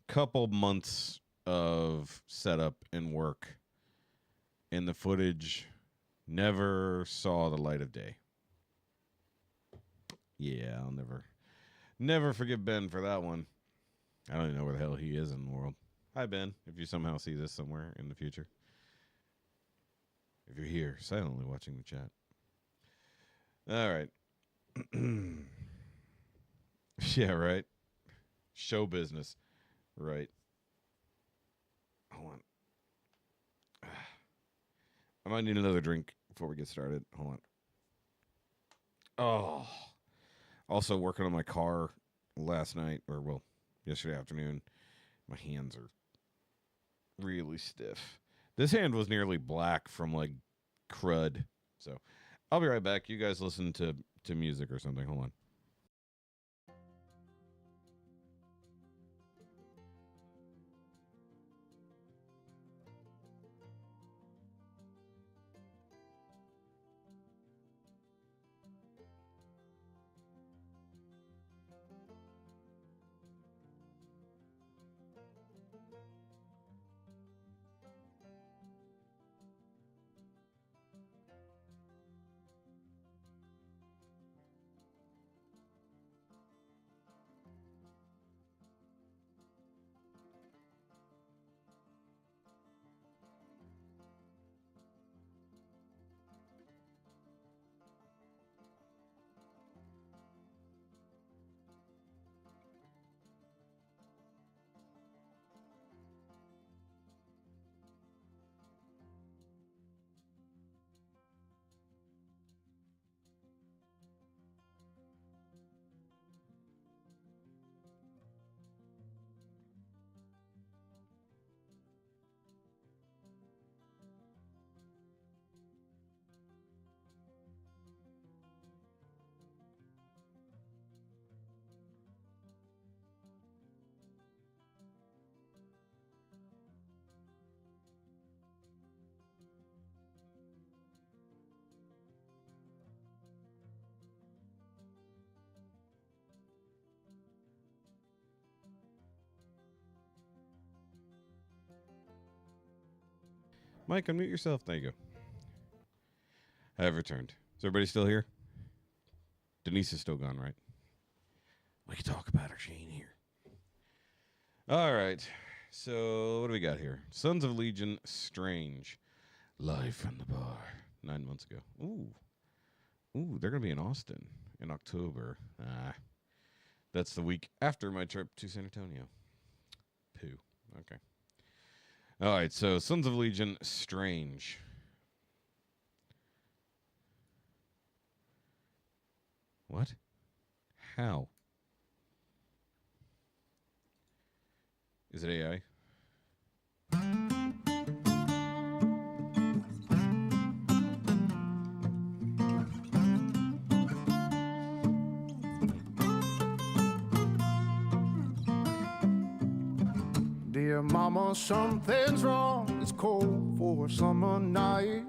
couple months of setup and work, and the footage never saw the light of day. Yeah, I'll never forgive Ben for that one. I don't even know where the hell he is in the world. Hi, Ben, if you somehow see this somewhere in the future. If you're here, silently watching the chat. All right. Yeah, right. Show business. Right. Hold on. I might need another drink before we get started. Hold on. Oh. Also working on my car last night, or well, yesterday afternoon. My hands are really stiff. This hand was nearly black from like crud. So I'll be right back. You guys listen to music or something. Hold on. Mike, unmute yourself. There you go. I have returned. Is everybody still here? Denise is still gone, right? We can talk about her. She ain't here. All right. So what do we got here? Sons of Legion, Strange. Live from the bar. 9 months ago. Ooh. Ooh, they're going to be in Austin in October. That's the week after my trip to San Antonio. Pooh. Okay. All right, so Sons of Legion, Strange. What? How? Is it AI? Dear mama, something's wrong. It's cold for a summer night.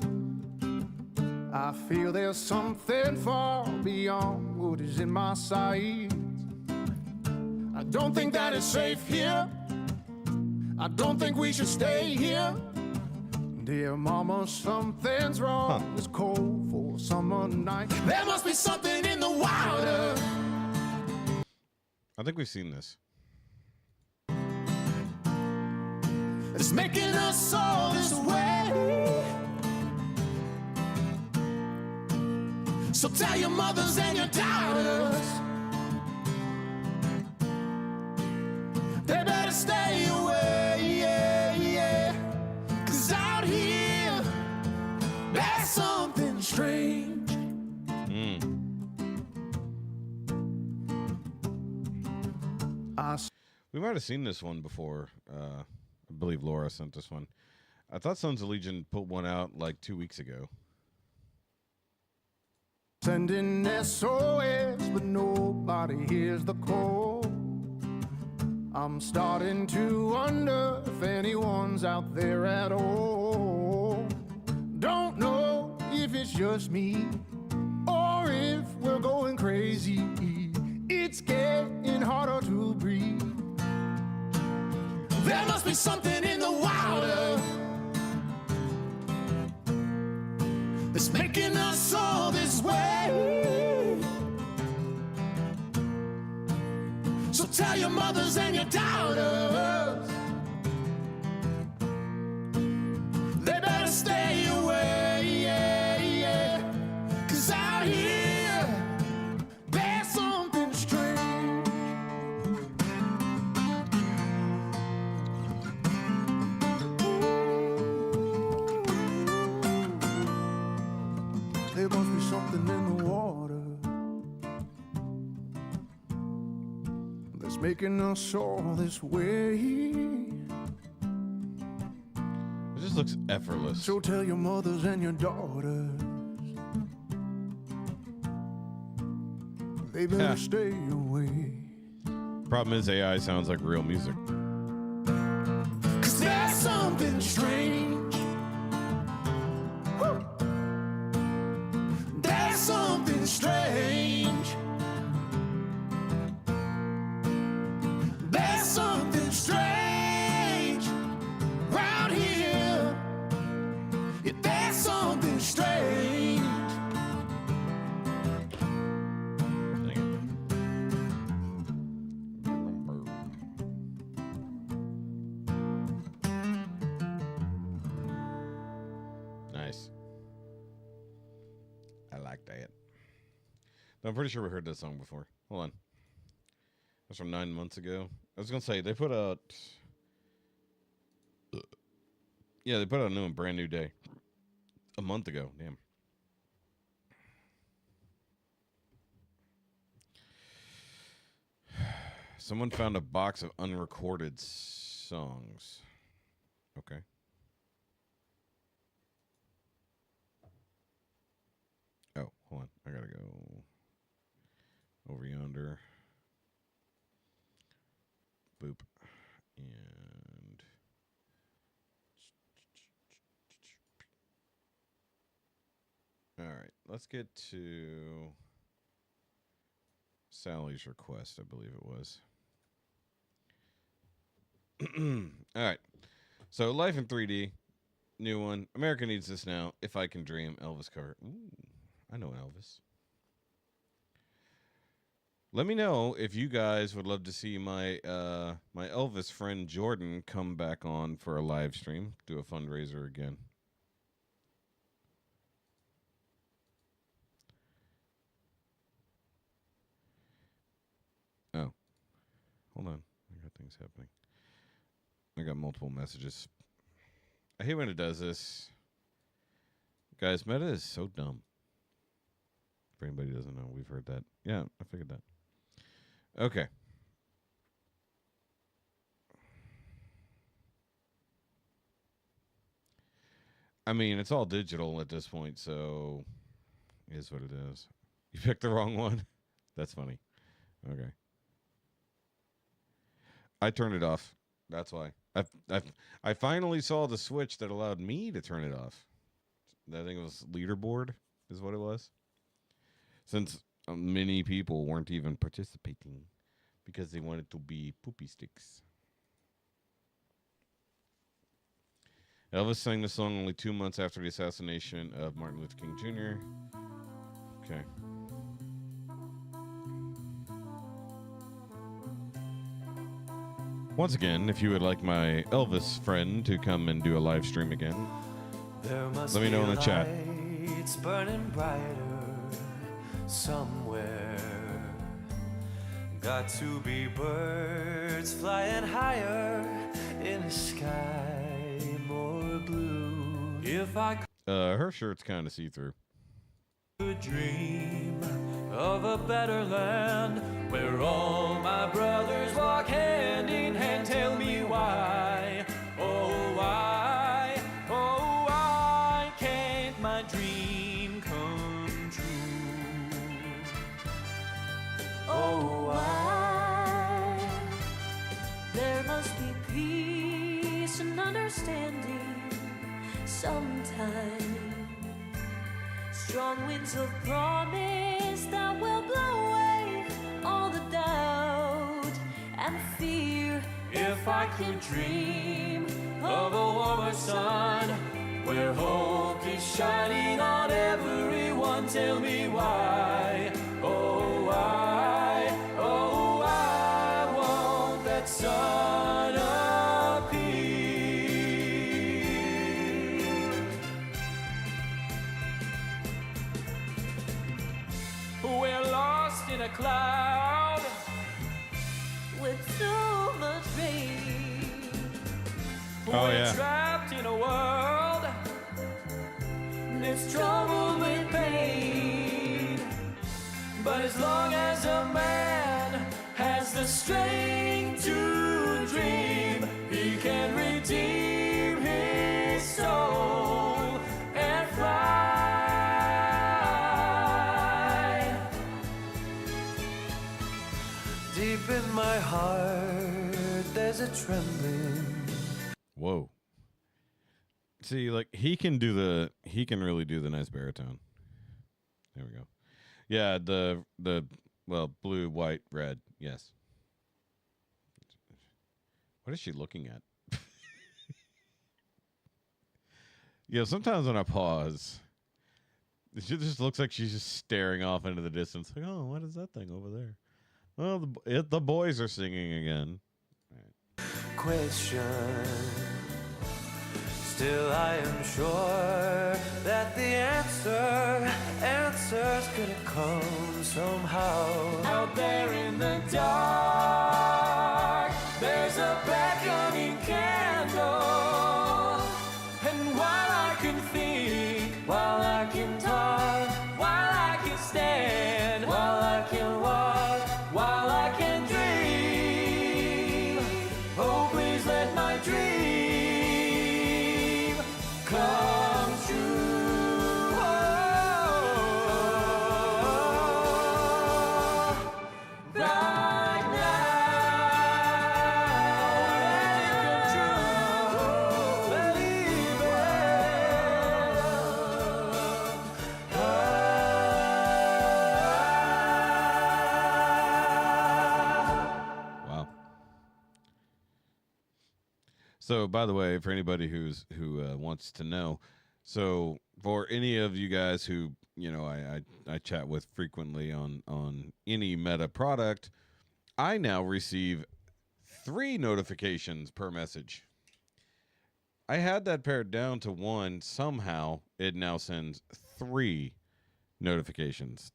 I feel there's something far beyond what is in my sight. I don't think that it's safe here. I don't think we should stay here. Dear mama, something's wrong. It's cold for a summer night. There must be something in the water. I think we've seen this. It's making us all this way. So tell your mothers and your daughters We might have seen this one before. I believe Laura sent this one. I thought Sons of Legion put one out like 2 weeks ago. Sending SOS, but nobody hears the call. I'm starting to wonder if anyone's out there at all. Don't know if it's just me or if we're going crazy. It's getting harder to breathe. There must be something in the water that's making us all this way. So tell your mothers and your daughters they better stay away, yeah. 'Cause out here there's something strange. There must be something in the water that's making us all this way. It just looks effortless. So tell your mothers and your daughters they better stay away. Problem is, AI sounds like real music. 'Cause there's something strange. Woo. There's something strange. There's something strange round here. Yeah, there's something strange. Nice. I like that. I'm pretty sure we heard that song before. Hold on. That's from 9 months ago. I was gonna say they put out. Yeah, they put out a new one, Brand New Day, a month ago. Damn. Someone found a box of unrecorded songs. Okay. Oh, hold on. I gotta go over yonder. Boop. And all right, let's get to Sally's request, I believe it was. All right. So Life in 3D, new one. America Needs This Now. If I Can Dream, Elvis cover. Ooh, I know Elvis. Let me know if you guys would love to see my my Elvis friend Jordan come back on for a live stream, do a fundraiser again. Oh, hold on. I got things happening. I got multiple messages. I hate when it does this. Guys, Meta is so dumb. For anybody who doesn't know, we've heard that. Yeah, I figured that. Okay. I mean, it's all digital at this point, so it is what it is. You picked the wrong one? That's funny. Okay. I turned it off. That's why. I finally saw the switch that allowed me to turn it off. I think it was leaderboard is what it was. Since many people weren't even participating because they wanted to be poopy sticks. Elvis sang the song only 2 months after the assassination of Martin Luther King Jr. Okay. Once again, if you would like my Elvis friend to come and do a live stream again, let me know in the chat. It's burning brighter somewhere. Got to be birds flying higher in the sky more blue. If I her shirt's kind of see-through. could dream of a better land where all my brothers walk hand in hand. Tell me why, oh why can't my dream come true? Oh, why there must be peace and understanding sometime. Strong winds of promise that will blow away all the doubt and fear. If I could dream of a warmer sun, where hope is shining on everyone. Tell me why, oh why won't that sun appear? We're lost in a cloud with so much rain. Oh, We're yeah. trapped in a world that's troubled with pain. But as long as a man has the strength to dream, he can redeem his soul and fly. Deep in my heart, there's a trembling. Whoa. See, like he can really do the nice baritone. There we go. Yeah, the well, blue, white, red. Yes. What is she looking at? Yeah, sometimes when I pause, it just looks like she's just staring off into the distance. Like, oh, what is that thing over there? Well, the boys are singing again. Question. Still, I am sure that the answer's gonna come somehow. Out there in the dark, there's a beckoning candle. And while I can think, while I can talk, while I can stand, while I can walk, while I can dream, oh, please let my dream come true. Right now, let it come true. Believe Wow. So, by the way, for anybody who wants to know, so for any of you guys who I chat with frequently on any Meta product, I now receive 3 notifications per message. I had that pared down to 1. Somehow, it now sends 3 notifications.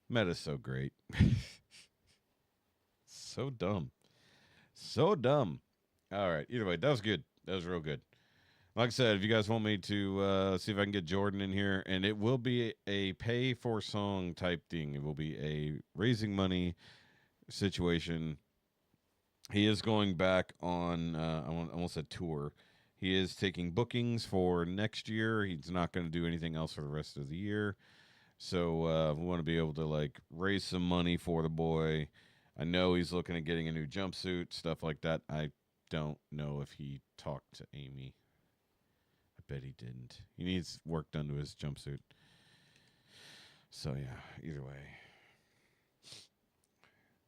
Meta's so great. So dumb. So dumb. All right. Either way, that was good. That was real good. Like I said, if you guys want me to see if I can get Jordan in here, and it will be a pay for song type thing. It will be a raising money situation. He is going back on, I almost said tour. He is taking bookings for next year. He's not going to do anything else for the rest of the year. So we want to be able to like raise some money for the boy. I know he's looking at getting a new jumpsuit, stuff like that. I don't know if he talked to Amy. I bet he didn't. He needs work done to his jumpsuit. So yeah, either way.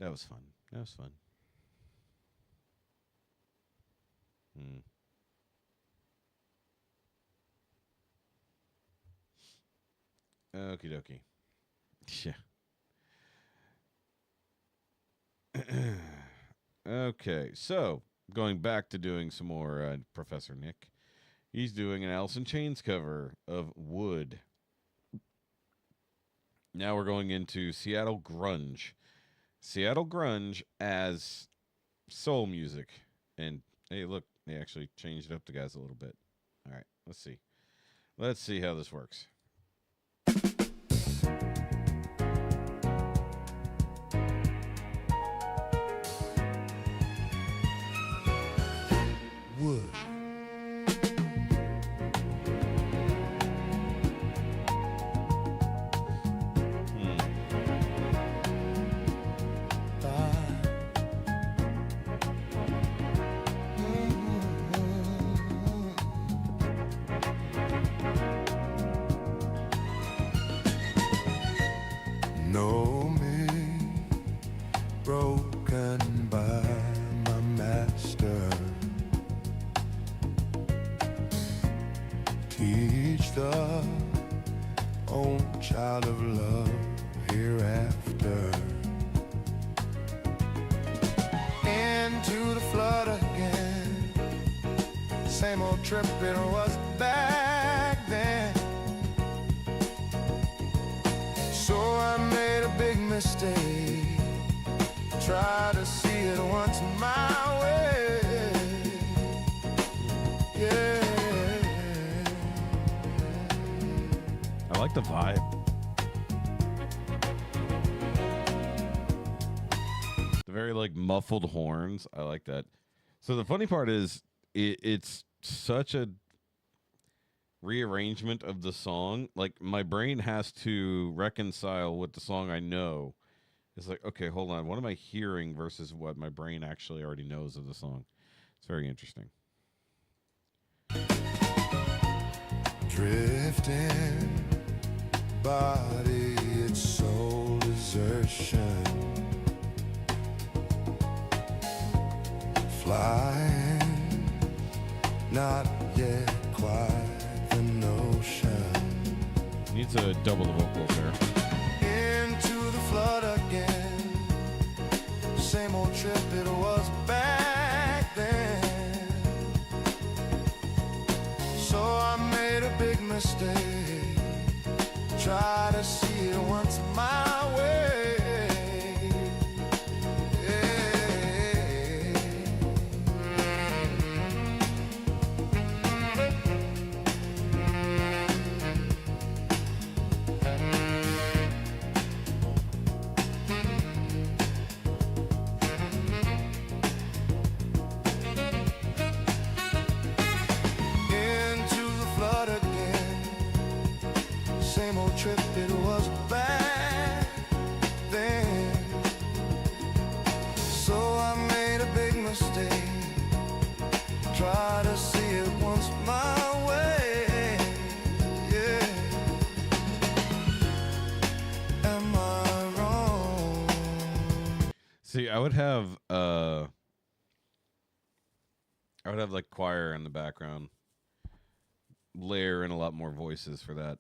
That was fun. That was fun. Okie dokie. Yeah. Okay, so going back to doing some more Professor Nick. He's doing an Alice in Chains cover of Wood. Now we're going into Seattle Grunge. Seattle Grunge as soul music. And hey, look, they actually changed up the guys a little bit. All right, let's see. Let's see how this works. child of love hereafter. Into the flood again, same old trip it was back then. So I made a big mistake, try to see it once my way. Yeah, I like the vibe. The very like muffled horns. I like that. So the funny part is it's such a rearrangement of the song. Like my brain has to reconcile with the song I know. It's like, okay, hold on. What am I hearing versus what my brain actually already knows of the song? It's very interesting. drifting, body, it's soul desertion. Flying, not yet quite the notion. Needs a double the vocals there. Into the flood again. Same old trip it was back then. So I made a big mistake. Try to see it once my way. Same old trip, it was back then. So I made a big mistake. Try to see it once my way. Yeah. Am I wrong? See, I would have like choir in the background. Layer in a lot more voices for that.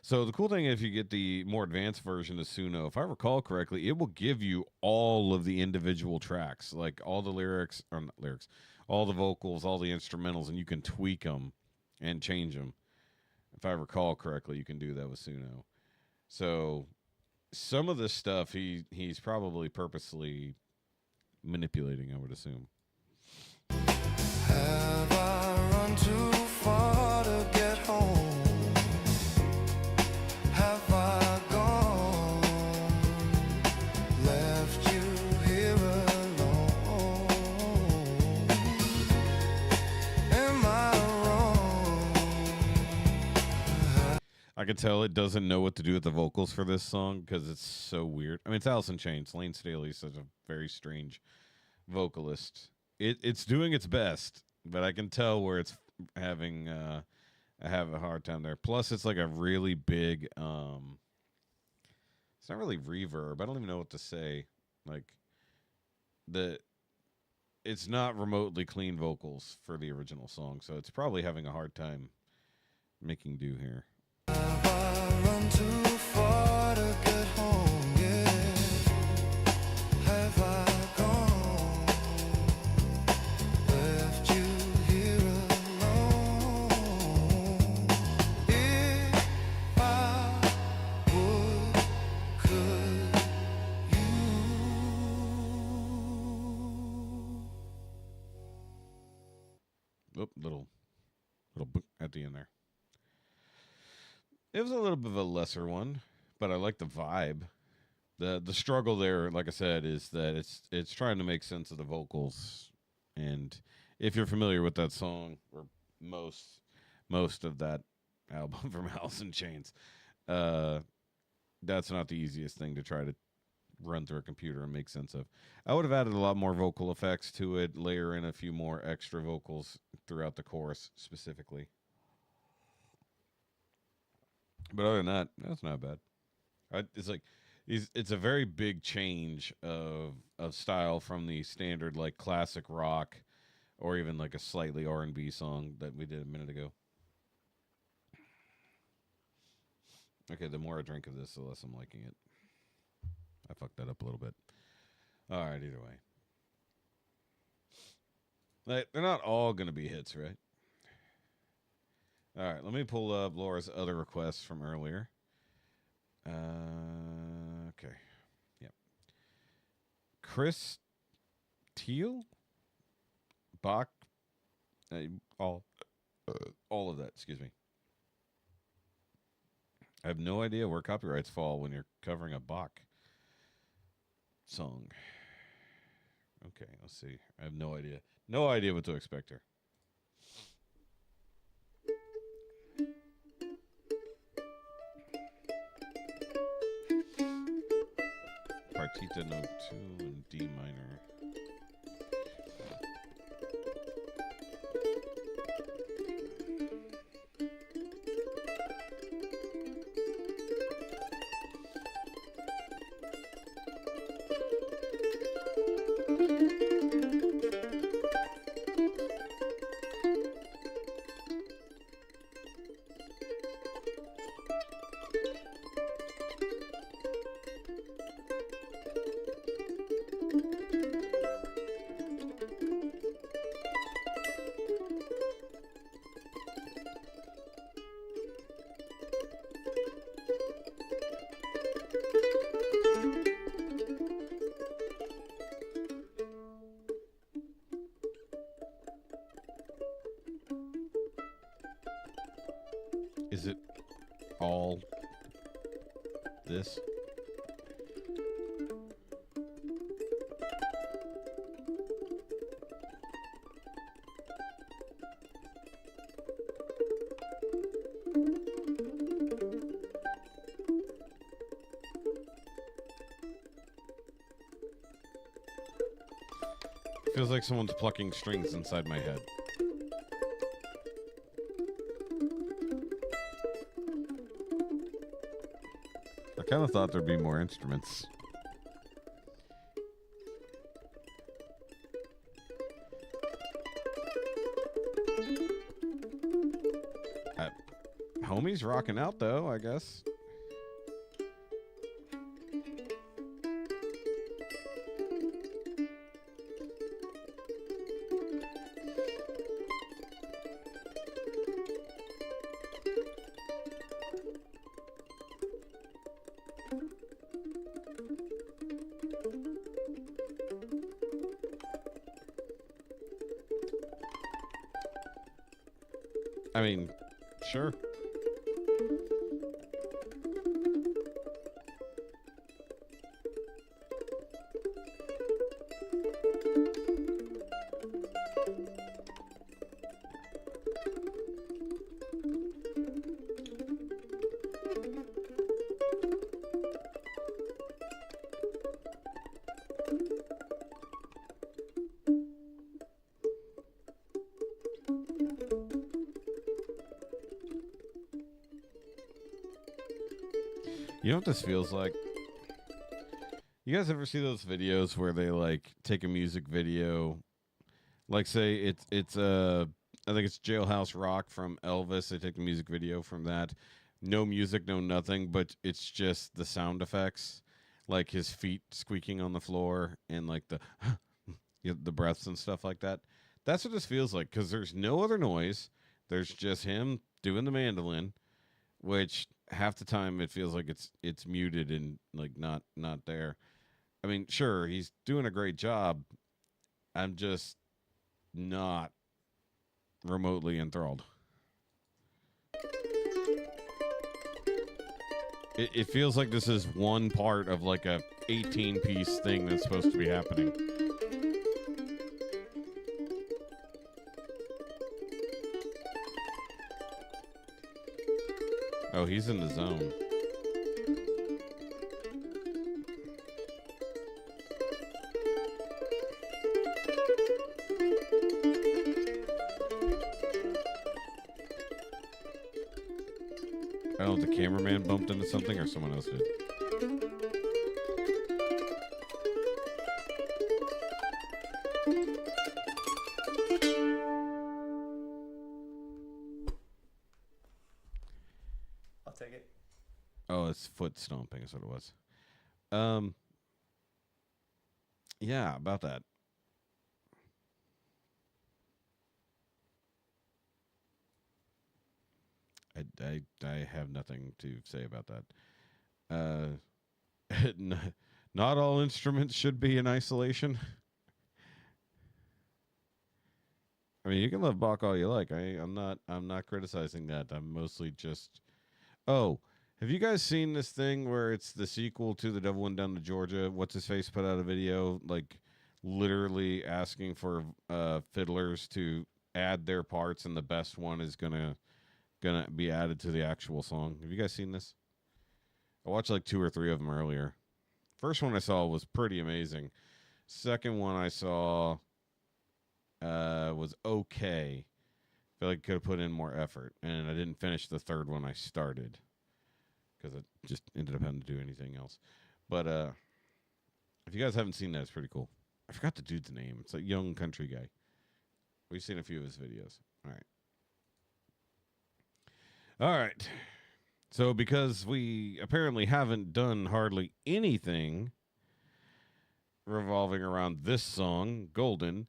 So the cool thing, if you get the more advanced version of Suno, if I recall correctly, it will give you all of the individual tracks, like all the lyrics, or not lyrics, all the vocals, all the instrumentals, and you can tweak them and change them. If I recall correctly, you can do that with Suno. So some of this stuff he's probably purposely manipulating, I would assume. Have I run too far to get home? Have I gone, left you here alone? Am I wrong? I can tell it doesn't know what to do with the vocals for this song because it's so weird. I mean, it's Alice in Chains. Lane Staley is such a very strange vocalist. It's doing its best, but I can tell where it's having I have a hard time there. Plus, it's like a really big. It's not really reverb. I don't even know what to say. Like it's not remotely clean vocals for the original song, so it's probably having a hard time making do here. Have I run too far to get home? Yeah. Have I gone, left you here alone? If I would, could you? Oop, little boop at the end there. It was a little bit of a lesser one, but I like the vibe. The struggle there, like I said, is that it's trying to make sense of the vocals. And if you're familiar with that song, or most of that album from Alice in Chains, that's not the easiest thing to try to run through a computer and make sense of. I would have added a lot more vocal effects to it, layer in a few more extra vocals throughout the chorus specifically. But other than that, that's not bad. It's like it's a very big change of style from the standard like classic rock or even like a slightly R&B song that we did a minute ago. Okay, the more I drink of this, the less I'm liking it. I fucked that up a little bit. All right, either way. They're not all going to be hits, right? All right, let me pull up Laura's other requests from earlier. Okay. Yep. Chris Teal? Bach? All of that, excuse me. I have no idea where copyrights fall when you're covering a Bach song. Okay, let's see. I have no idea. No idea what to expect here. Partita No. 2 in D minor. Is it all this? Feels like someone's plucking strings inside my head. I kind of thought there'd be more instruments. Homie's rocking out, though, I guess. I mean, sure. You know what this feels like? You guys ever see those videos where they like take a music video, like say it's I think it's Jailhouse Rock from Elvis. They take the music video from that. No music, no nothing, but it's just the sound effects, like his feet squeaking on the floor and like the the breaths and stuff like that. That's what this feels like, because there's no other noise. There's just him doing the mandolin, which half the time it feels like it's muted and like not there. I mean, sure, he's doing a great job. I'm just not remotely enthralled. It feels like this is one part of like a 18-piece thing that's supposed to be happening. Oh, he's in the zone. I don't know if the cameraman bumped into something or someone else did. I'll take it. Oh, it's foot stomping is what it was. Yeah, about that. I have nothing to say about that. Not all instruments should be in isolation. I mean, you can love Bach all you like. I'm not criticizing that. I'm mostly just. Oh, have you guys seen this thing where it's the sequel to The Devil Went Down to Georgia? What's his face put out a video like literally asking for fiddlers to add their parts, and the best one is gonna be added to the actual song. Have you guys seen this? I watched like 2 or 3 of them earlier. First one I saw was pretty amazing. Second one I saw was okay. I feel like I could have put in more effort, and I didn't finish the third one I started because it just ended up having to do anything else. But if you guys haven't seen that, it's pretty cool. I forgot the dude's name. It's a young country guy. We've seen a few of his videos. All right. So because we apparently haven't done hardly anything revolving around this song, Golden,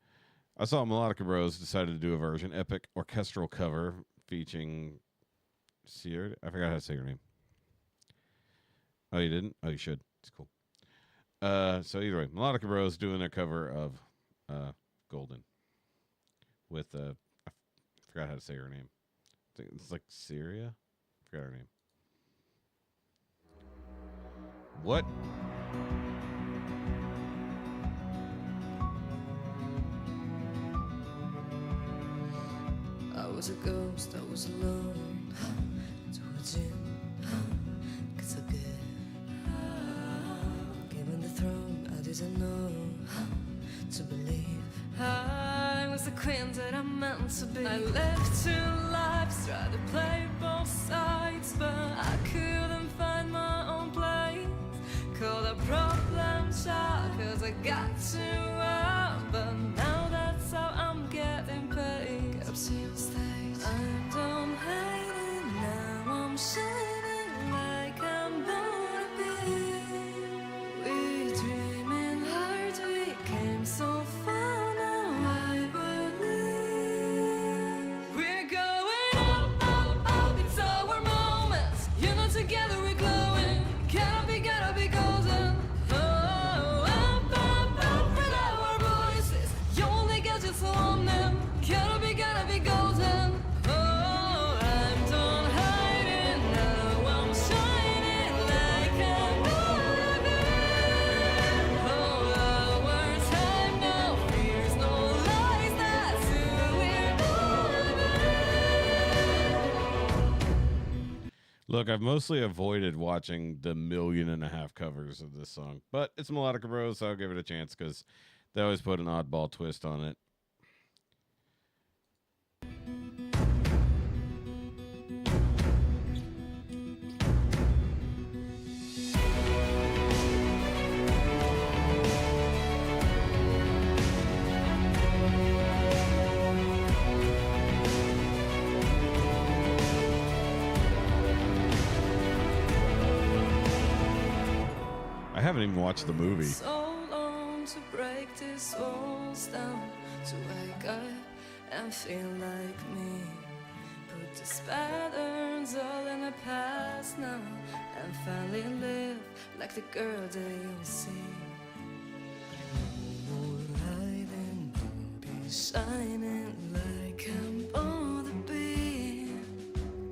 I saw Melodica Bros decided to do a version, epic orchestral cover featuring Sierra. I forgot how to say her name. Oh, you didn't? Oh, you should. It's cool. So either way, Melodica Bros doing a cover of Golden with I forgot how to say her name. I think it's like Syria. I forgot her name. What? I was a ghost, I was alone. Towards you, cause I good. Given the throne, I didn't know to believe. I was the queen that I meant to be. I lived 2 lives, tried to play both sides, but I couldn't find my own place. Called a problem child, cause I got too out, but now that's how I'm getting paid. Get up to your stage, I'm done hiding, now I'm shining like I'm born to be. We dreaming hard, we came so far, now I believe. We're going up, up, up, it's our moment. You know together we're glowing, gotta be golden. Oh, up, up, up with our voices. You only get just on them. Gotta be golden. Oh, I'm done hiding now. I'm shining like I'm gonna be. Oh, our time now. Fears no lies. That's who we're gonna be. Look, I've mostly avoided watching the 1.5 million covers of this song, but it's Melodica Bros, so I'll give it a chance because they always put an oddball twist on it. I haven't even watched the movie. So long to break these walls down, to wake up and feel like me. Put these patterns all in the past now, and finally live like the girl they all see. No more hiding, be shining like I'm born to be.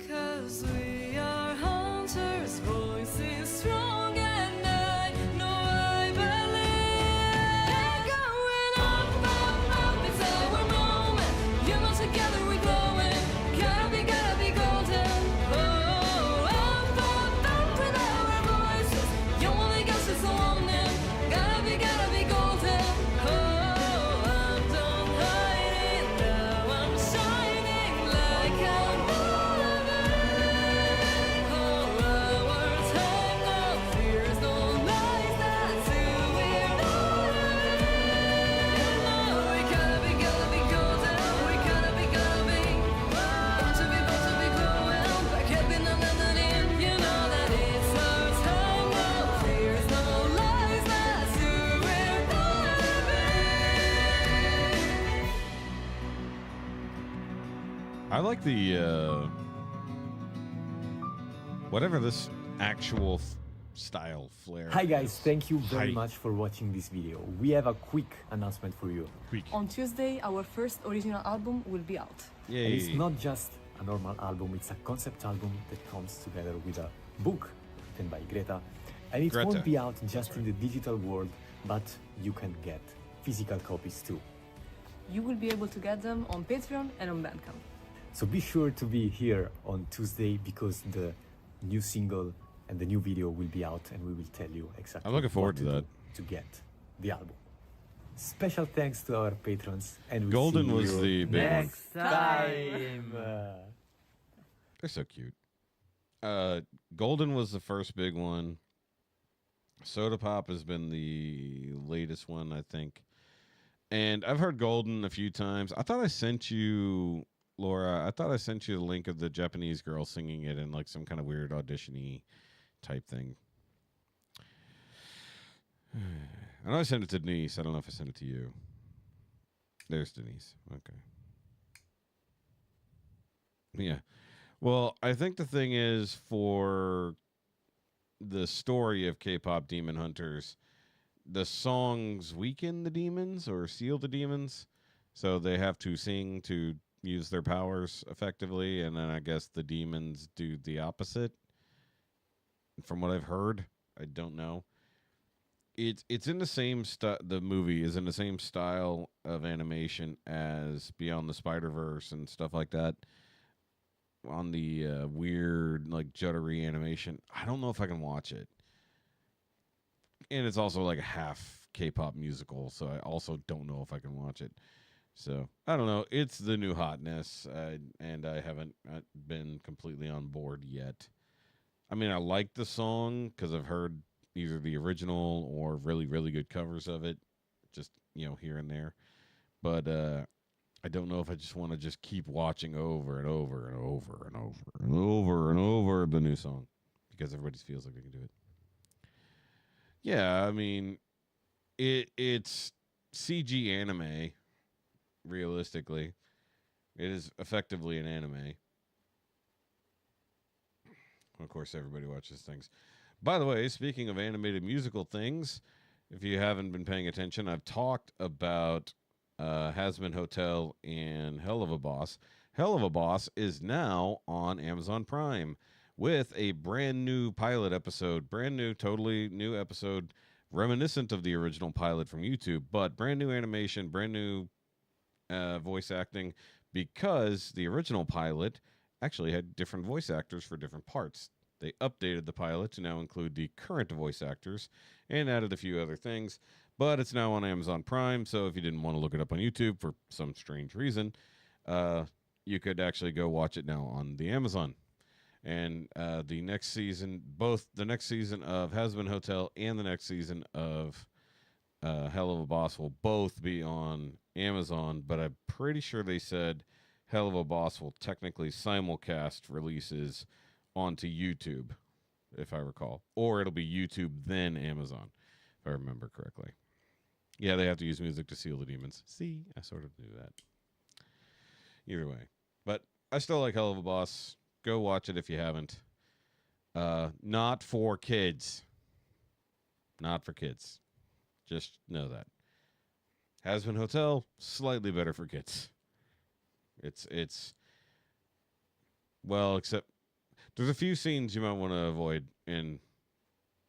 'Cause we are hunters, voices strong. Gotta be golden. Oh, I'm done hiding now. I'm I like the whatever this actual style flair. Hi guys, is. thank you very Hi. much for watching this video. We have a quick announcement for you. Quick. On Tuesday, our first original album will be out. Yay. And it's not just a normal album, it's a concept album that comes together with a book written by Greta. And it Greta. won't be out just in the digital world, but you can get physical copies too. You will be able to get them on Patreon and on Bandcamp. So be sure to be here on Tuesday because the new single and the new video will be out and we will tell you exactly I'm looking forward what to that. do to get the album. Special thanks to our patrons and we'll Golden see was you the big one. next time. They're so cute. Golden was the first big one. Soda Pop has been the latest one, I think. And I've heard Golden a few times. I thought I sent you, Laura, I thought I sent you the link of the Japanese girl singing it in like some kind of weird audition-y type thing. I know I sent it to Denise. I don't know if I sent it to you. There's Denise. Okay. Yeah. Well, I think the thing is for the story of K-pop Demon Hunters, the songs weaken the demons or seal the demons, so they have to sing to use their powers effectively, and then I guess the demons do the opposite. From what I've heard, I don't know. It's in the same the movie is in the same style of animation as Beyond the Spider-Verse and stuff like that. On the weird, like, juddery animation. I don't know if I can watch it. And it's also like a half K-pop musical, so I also don't know if I can watch it. So, I don't know. It's the new hotness, and I haven't been completely on board yet. I mean, I like the song because I've heard either the original or really, really good covers of it, just, here and there. But I don't know if I just want to just keep watching over and over and over and over and over and over the new song because everybody feels like they can do it. Yeah, I mean, it's CG anime, realistically. It is effectively an anime. Of course, everybody watches things. By the way, speaking of animated musical things, if you haven't been paying attention, I've talked about Has-Been Hotel and Hell of a Boss. Hell of a Boss is now on Amazon Prime with a brand new pilot episode. Brand new, totally new episode, reminiscent of the original pilot from YouTube, but brand new animation, brand new voice acting, because the original pilot actually had different voice actors for different parts. They updated the pilot to now include the current voice actors and added a few other things, but it's now on Amazon Prime, so if you didn't want to look it up on YouTube for some strange reason, you could actually go watch it now on the Amazon. And the next season, both the next season of Has-Been Hotel and the next season of Hell of a Boss will both be on Amazon, but I'm pretty sure they said Hell of a Boss will technically simulcast releases onto YouTube, if I recall. Or it'll be YouTube, then Amazon, if I remember correctly. Yeah, they have to use music to seal the demons. See, I sort of knew that. Either way. But I still like Hell of a Boss. Go watch it if you haven't. Not for kids. Not for kids. Just know that. Has-Been Hotel, slightly better for kids. It's well, except there's a few scenes you might want to avoid in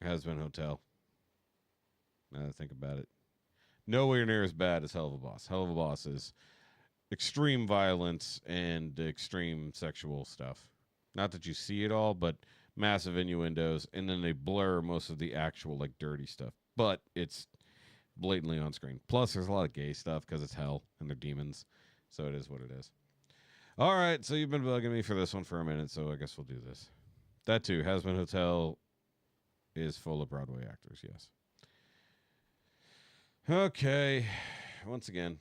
Has-Been Hotel. Now that I think about it. Nowhere near as bad as Hell of a Boss. Hell of a Boss is extreme violence and extreme sexual stuff. Not that you see it all, but massive innuendos, and then they blur most of the actual, like, dirty stuff. But it's blatantly on screen. Plus, there's a lot of gay stuff because it's hell and they're demons. So it is what it is. All right, so you've been bugging me for this one for a minute, so I guess we'll do this. That too, Has-Been Hotel is full of Broadway actors, yes. Okay, once again,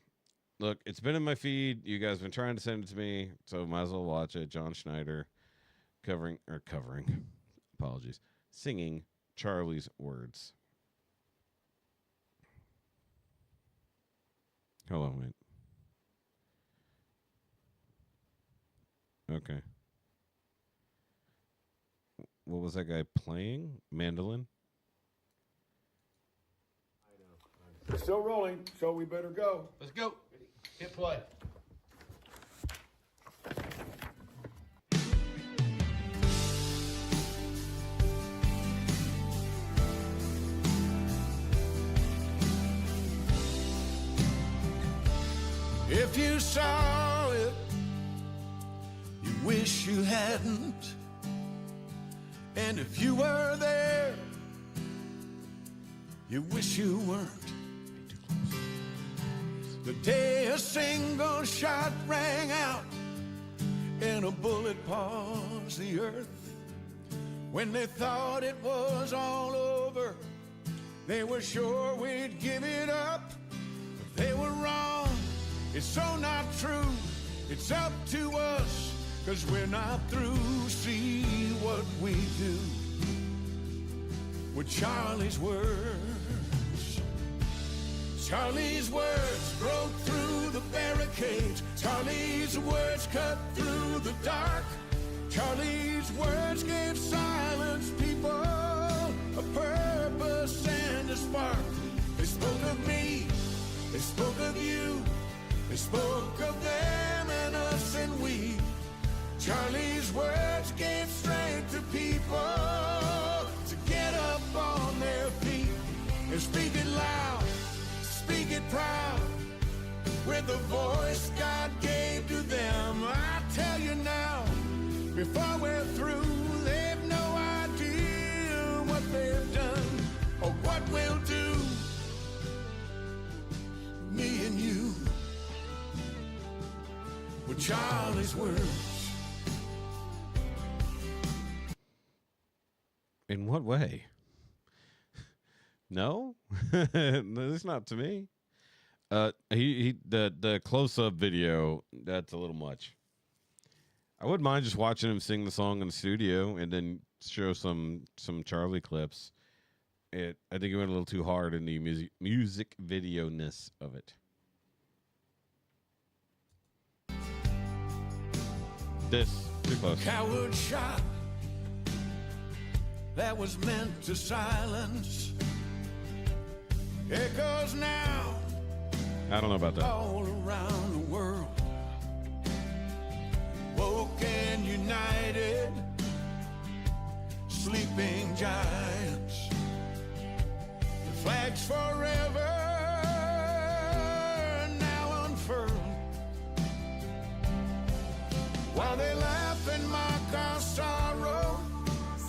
look, it's been in my feed. You guys have been trying to send it to me, so might as well watch it. John Schneider apologies, singing Charlie's Words. Hold on, wait. Okay. What was that guy playing? Mandolin? It's still rolling, so we better go. Let's go. Hit play. If you saw it, you wish you hadn't. And if you were there, you wish you weren't. The day a single shot rang out and a bullet paused the earth. When they thought it was all over, they were sure we'd give it up. But they were wrong. It's so not true. It's up to us, 'cause we're not through. See what we do with Charlie's words. Charlie's words broke through the barricades. Charlie's words cut through the dark. Charlie's words gave silenced people a purpose and a spark. They spoke of me, they spoke of you, they spoke of them and us and we. Charlie's words gave strength to people to get up on their feet and speak it loud, speak it proud, with the voice God gave to them. I tell you now, before we're through, they've no idea what they've done or what we'll do. Me and you, with Charlie's words. In what way? No, it's not to me. The close-up video, that's a little much. I wouldn't mind just watching him sing the song in the studio and then show some Charlie clips. I think he went a little too hard in the music video-ness of it. This too close. Coward shot that was meant to silence echoes now. I don't know about that. All around the world, woke and united, sleeping giants. The flags forever now unfurled, while they laugh and mock our sorrow,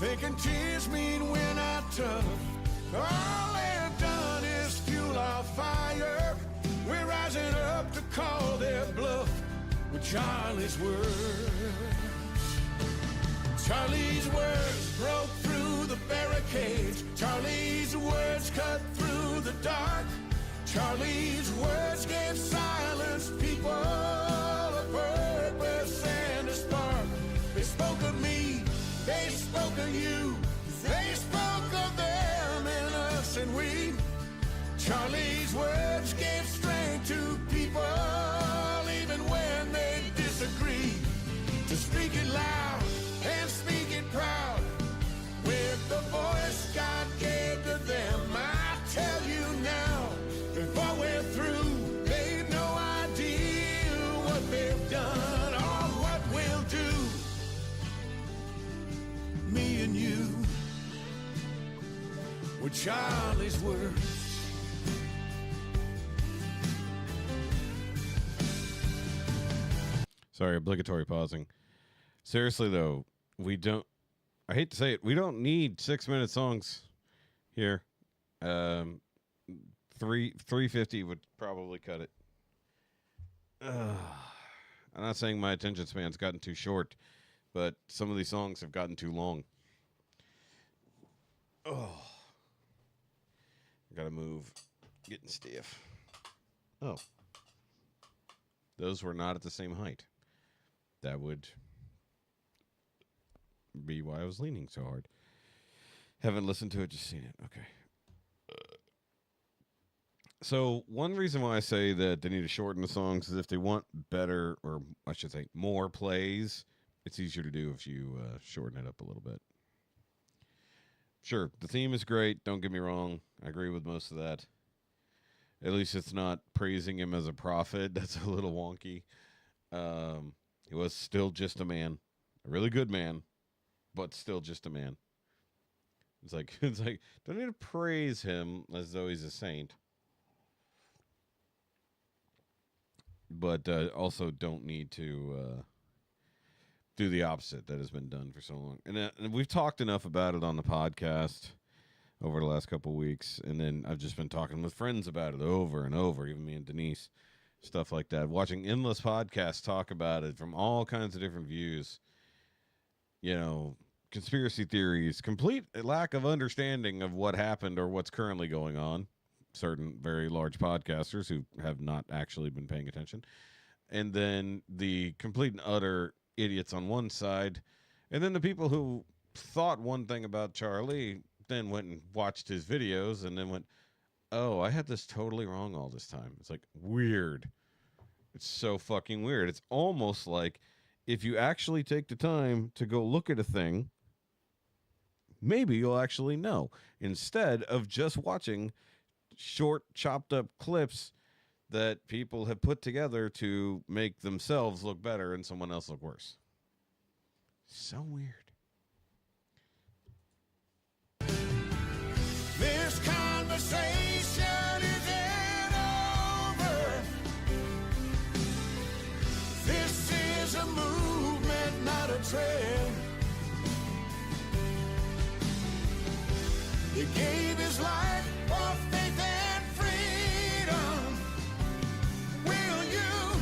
thinking tears mean we're not tough. All they've done is fuel our fire. We're rising up to call their bluff with Charlie's words. Charlie's words broke through the barricades. Charlie's words cut through the dark. Charlie's words gave silenced people a purpose and a spark. They spoke of me, they spoke of you, they spoke of them and us and we. Charlie's words gave strength to people even when they disagree. To speak it loud and speak it proud, with the voice God gave to them. I tell you now, before we're through, they've no idea what they've done or what we'll do. Me and you, with Charlie's words. Sorry, obligatory pausing. Seriously, though, I hate to say it, we don't need 6-minute songs here. 350 would probably cut it. I'm not saying my attention span's gotten too short, but some of these songs have gotten too long. Oh. I gotta move. Getting stiff. Oh. Those were not at the same height. That would be why I was leaning so hard. Haven't listened to it, just seen it. Okay. So one reason why I say that they need to shorten the songs is if they want better, or I should say more plays, it's easier to do if you shorten it up a little bit. Sure, the theme is great. Don't get me wrong. I agree with most of that. At least it's not praising him as a prophet. That's a little wonky. He was still just a man, a really good man, but still just a man. It's like don't need to praise him as though he's a saint, but also don't need to do the opposite that has been done for so long. And we've talked enough about it on the podcast over the last couple of weeks, and then I've just been talking with friends about it over and over, even me and Denise, stuff like that. Watching endless podcasts talk about it from all kinds of different views. You know, conspiracy theories, complete lack of understanding of what happened or what's currently going on. Certain very large podcasters who have not actually been paying attention. And then the complete and utter idiots on one side. And then the people who thought one thing about Charlie, then went and watched his videos and then went, oh, I had this totally wrong all this time. It's like weird. It's so fucking weird. It's almost like if you actually take the time to go look at a thing, maybe you'll actually know, instead of just watching short, chopped up clips that people have put together to make themselves look better and someone else look worse. So weird. This conversation isn't over. This is a movement, not a trend. He gave his life for faith and freedom. Will you?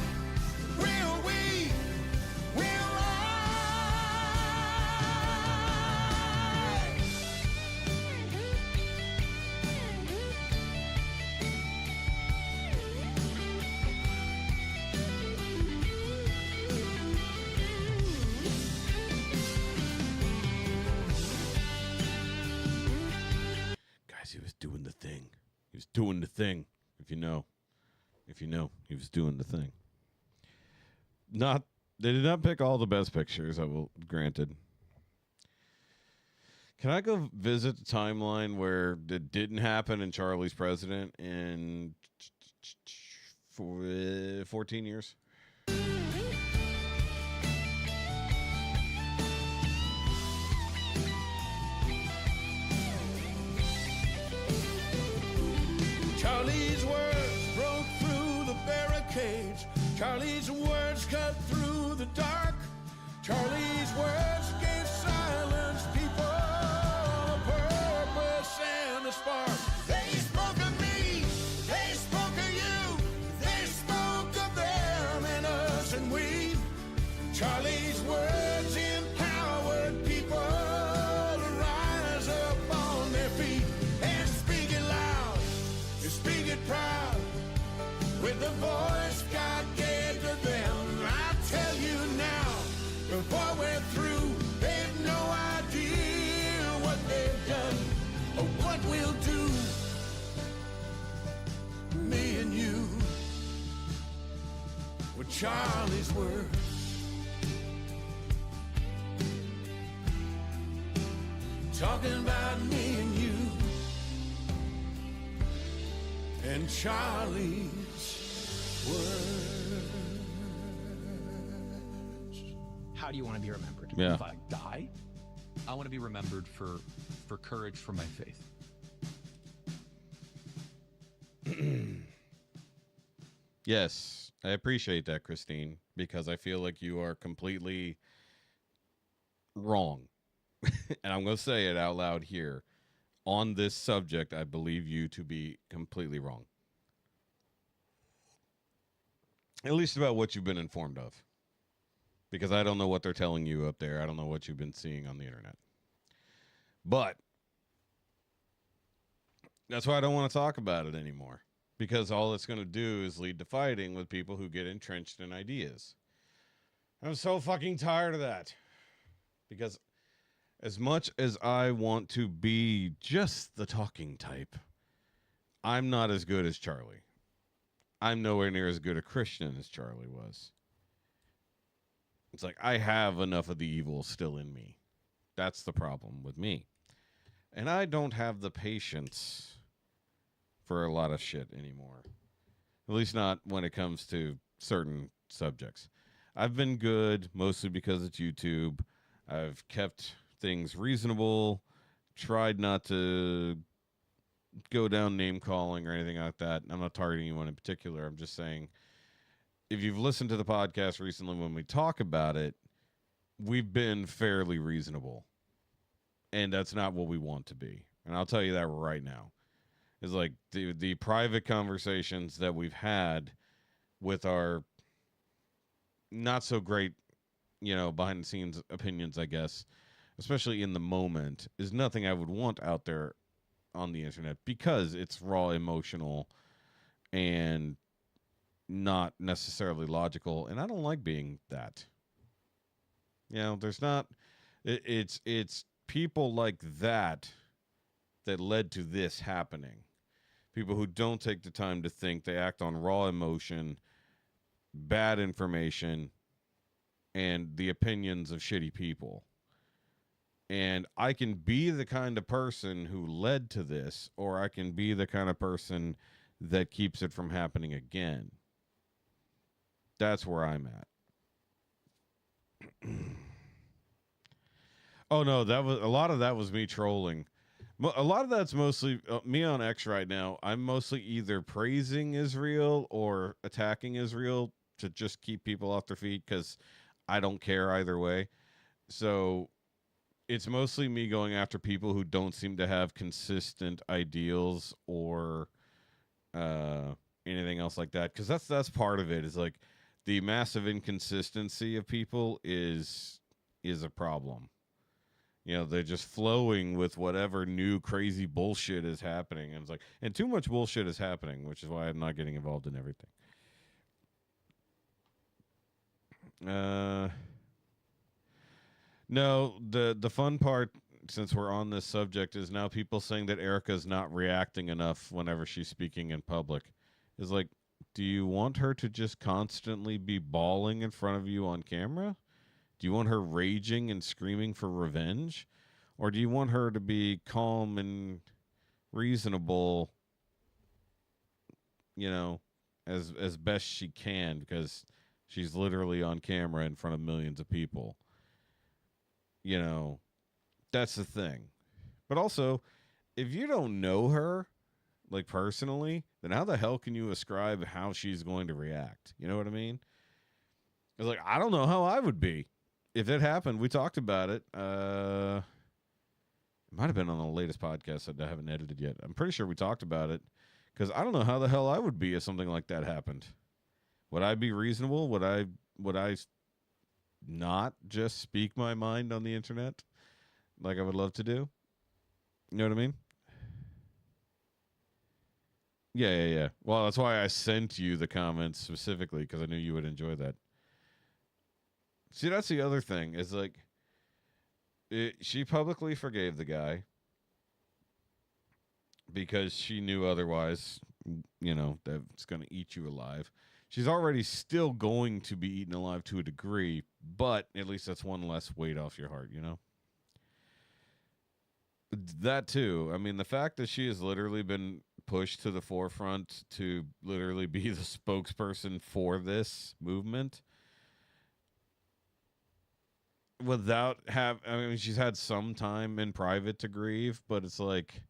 Will we? Will I? Guys, he was doing the thing. He was doing the thing. If you know, he was doing the thing. They did not pick all the best pictures, I will granted. Can I go visit the timeline where it didn't happen and Charlie's president in 14 years? Charlie's words broke through the barricades. Charlie's words cut through the dark. Charlie's words gave silence people a purpose and a spark. They spoke of me, they spoke of you, they spoke of them and us and we. Charlie's words empowered people to rise up on their feet and speak it loud, and speak it proud, with the voice God gave to them. I tell you now, before we're through, they've no idea what they've done or what we'll do. Me and you, with Charlie's words. Talking about me and you and Charlie's words. How do you want to be remembered? Yeah. If I die? I want to be remembered for courage for my faith. Yes, I appreciate that, Christine, because I feel like you are completely wrong. And I'm going to say it out loud here. On this subject, I believe you to be completely wrong. At least about what you've been informed of. Because I don't know what they're telling you up there. I don't know what you've been seeing on the internet. But that's why I don't want to talk about it anymore. Because all it's going to do is lead to fighting with people who get entrenched in ideas. I'm so fucking tired of that. Because as much as I want to be just the talking type, I'm not as good as Charlie. I'm nowhere near as good a Christian as Charlie was. It's like I have enough of the evil still in me. That's the problem with me. And I don't have the patience for a lot of shit anymore. At least not when it comes to certain subjects. I've been good mostly because it's YouTube. I've kept things reasonable, tried not to go down name calling or anything like that. I'm not targeting anyone in particular. I'm just saying if you've listened to the podcast recently when we talk about it, we've been fairly reasonable. And that's not what we want to be. And I'll tell you that right now. Is like the private conversations that we've had with our not so great, behind the scenes opinions, I guess, especially in the moment, is nothing I would want out there on the internet because it's raw, emotional, and not necessarily logical. And I don't like being that. There's not. It's people like that led to this happening. People who don't take the time to think, they act on raw emotion, bad information, and the opinions of shitty people. And I can be the kind of person who led to this, or I can be the kind of person that keeps it from happening again. That's where I'm at. Oh no, a lot of that was me trolling. A lot of that's mostly me on X right now. I'm mostly either praising Israel or attacking Israel to just keep people off their feet because I don't care either way. So it's mostly me going after people who don't seem to have consistent ideals or anything else like that. Because that's part of it. Is like the massive inconsistency of people is a problem. They're just flowing with whatever new crazy bullshit is happening. And it's like, and too much bullshit is happening, which is why I'm not getting involved in everything. No, the fun part, since we're on this subject, is now people saying that Erica's not reacting enough whenever she's speaking in public. Is like, do you want her to just constantly be bawling in front of you on camera? Do you want her raging and screaming for revenge? Or do you want her to be calm and reasonable, as best she can, because she's literally on camera in front of millions of people? That's the thing. But also, if you don't know her, like personally, then how the hell can you ascribe how she's going to react? You know what I mean? It's like, I don't know how I would be. If it happened, we talked about it. It might have been on the latest podcast that I haven't edited yet. I'm pretty sure we talked about it because I don't know how the hell I would be if something like that happened. Would I be reasonable? Would I not just speak my mind on the internet like I would love to do? You know what I mean? Yeah. Well, that's why I sent you the comments specifically because I knew you would enjoy that. See, that's the other thing is like she publicly forgave the guy because she knew otherwise, that it's going to eat you alive. She's already still going to be eaten alive to a degree, but at least that's one less weight off your heart, That too. I mean, the fact that she has literally been pushed to the forefront to literally be the spokesperson for this movement she's had some time in private to grieve, but it's like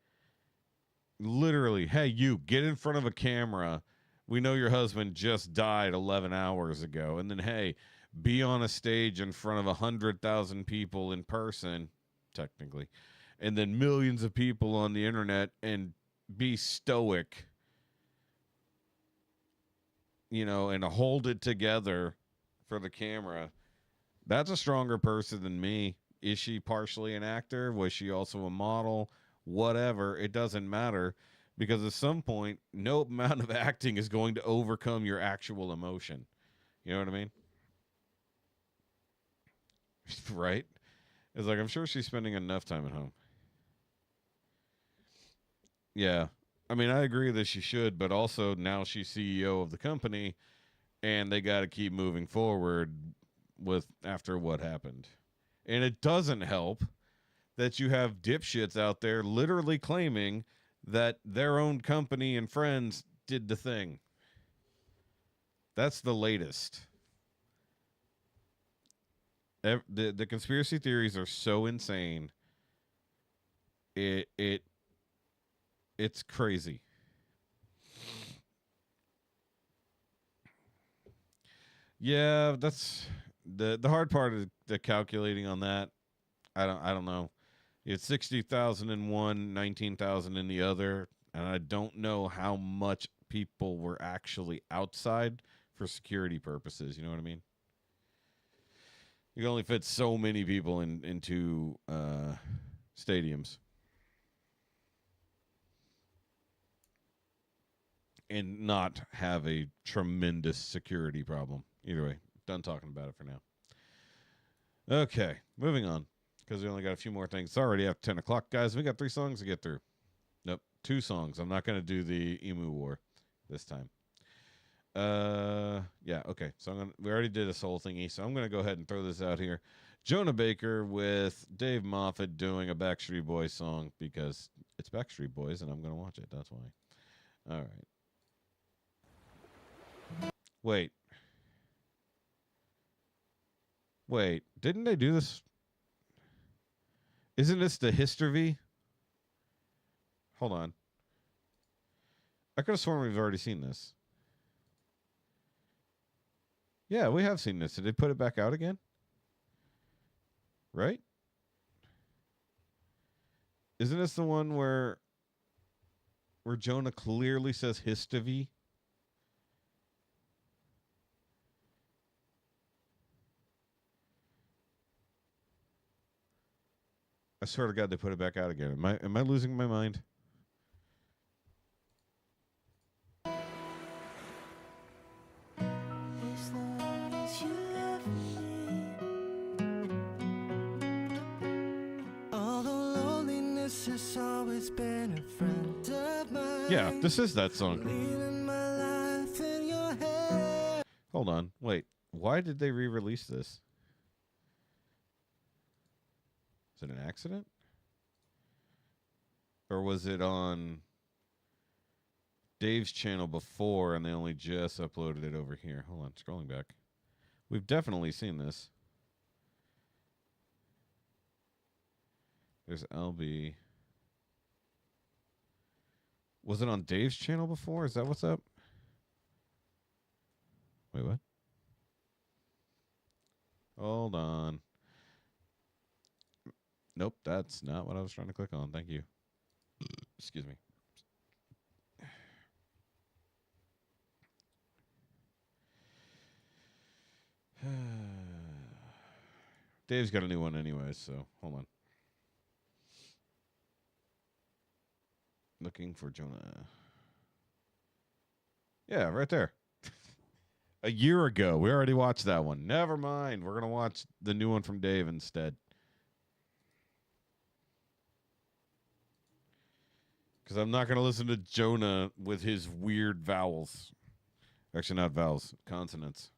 literally, hey, you get in front of a camera. We know your husband just died 11 hours ago. And then, hey, be on a stage in front of 100,000 people in person, technically, and then millions of people on the internet and be stoic, and hold it together for the camera. That's a stronger person than me. Is she partially an actor? Was she also a model? Whatever. It doesn't matter because at some point, no amount of acting is going to overcome your actual emotion. You know what I mean? Right? It's like, I'm sure she's spending enough time at home. Yeah. I mean, I agree that she should, but also now she's CEO of the company and they got to keep moving forward with after what happened. And it doesn't help that you have dipshits out there literally claiming that their own company and friends did the thing. That's the latest. The conspiracy theories are so insane. It's crazy. Yeah, that's the hard part of the calculating on that. I don't know. It's 60,000 in one, 19,000 in the other, and I don't know how much people were actually outside for security purposes. You know what I mean? You can only fit so many people into stadiums. And not have a tremendous security problem. Either way, done talking about it for now. Okay, moving on. Because we only got a few more things. It's already after 10 o'clock, guys. We got 3 songs to get through. Nope, 2 songs. I'm not going to do the Emu War this time. Yeah, okay. So we already did a soul thingy, so I'm going to go ahead and throw this out here. Jonah Baker with Dave Moffat doing a Backstreet Boys song because it's Backstreet Boys and I'm going to watch it. That's why. All right. Wait, didn't they do this? Isn't this the history? Hold on. I could have sworn we've already seen this. Yeah, we have seen this. Did they put it back out again? Right? Isn't this the one where Jonah clearly says history? I swear to God, they put it back out again. Am I losing my mind? Yeah, this is that song. Hold on. Wait. Why did they re-release this? Is it an accident? Or was it on Dave's channel before and they only just uploaded it over here? Hold on, scrolling back. We've definitely seen this. There's LB. Was it on Dave's channel before? Is that what's up? Wait, what? Hold on. Nope, that's not what I was trying to click on. Thank you. Excuse me. Dave's got a new one anyway, so hold on. Looking for Jonah. Yeah, right there. A year ago. We already watched that one. Never mind. We're going to watch the new one from Dave instead. Because I'm not going to listen to Jonah with his weird vowels. Actually, not vowels. Consonants.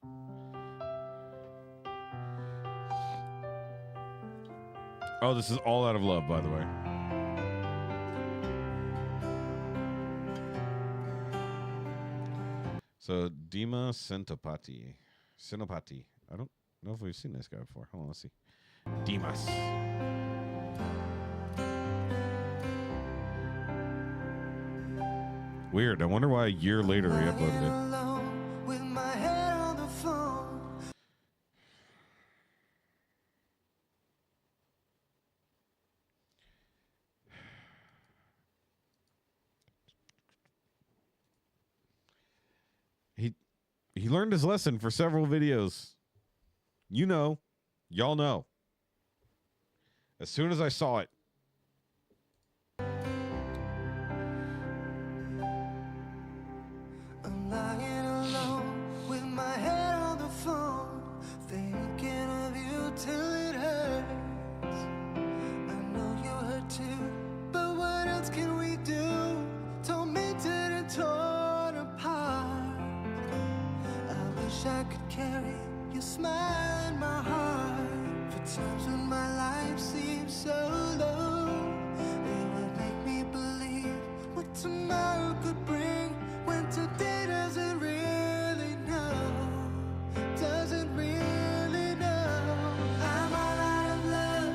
Oh, this is All Out of Love, by the way. So, Dima Senopati. I don't know if we've seen this guy before. Hold on, let's see. Dimas. Weird. I wonder why a year later he uploaded it. He learned his lesson for several videos. You know. Y'all know. As soon as I saw it. I'm lying alone with my head on the phone, thinking of you till it hurts. I know you hurt too, but what else can we do? Tormented and torn apart. I wish I could carry your smile in my times when my life seems so low, it would make me believe what tomorrow could bring, when today doesn't really know, doesn't really know. I'm all out of love,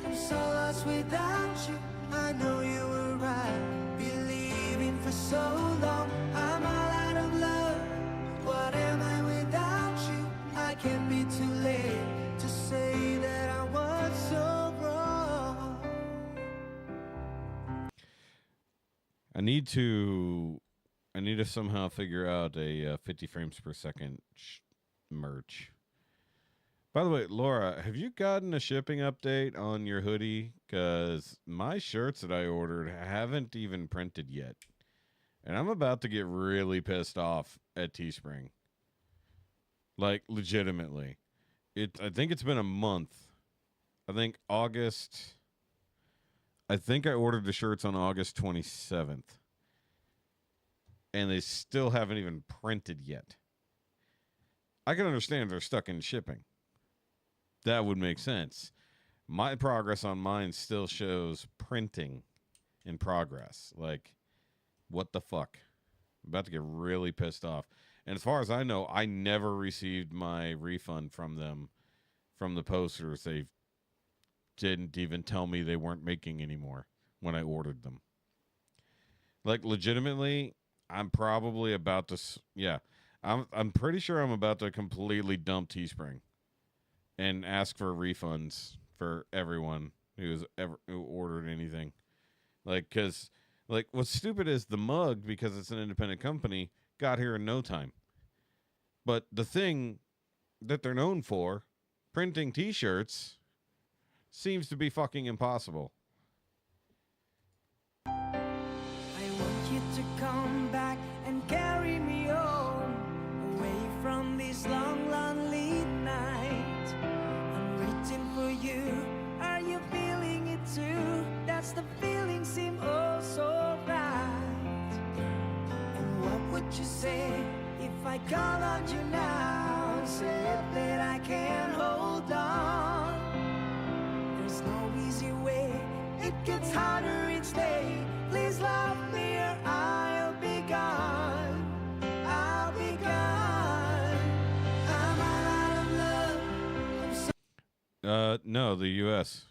I'm so lost without you. I know you were right, believing for so long. I'm all out of love, what am I without you? I can't be too late to say that I was so wrong. I need to somehow figure out a 50 frames per second merch. By the way, Laura, have you gotten a shipping update on your hoodie? Because my shirts that I ordered haven't even printed yet. And I'm about to get really pissed off at Teespring. Like, legitimately. I think it's been a month. I think I ordered the shirts on August 27th. And they still haven't even printed yet. I can understand they're stuck in shipping. That would make sense. My progress on mine still shows printing in progress. Like, what the fuck? I'm about to get really pissed off. And as far as I know, I never received my refund from them, from the posters. They didn't even tell me they weren't making anymore when I ordered them. Like, legitimately, I'm probably about to, I'm pretty sure I'm about to completely dump Teespring and ask for refunds for everyone who ordered anything. Like, because, like, what's stupid is the mug, because it's an independent company, got here in no time. But the thing that they're known for, printing T-shirts, seems to be fucking impossible. I want you to come back and carry me home, away from this long, lonely night. I'm waiting for you. Are you feeling it too? That's the feeling, seem oh so right. And what would you say if I call on you now? Say that I can't hold on. There's no easy way. It gets harder each day. Please love me or I'll be gone. I'll be gone. I'm all out of love. No, the U.S.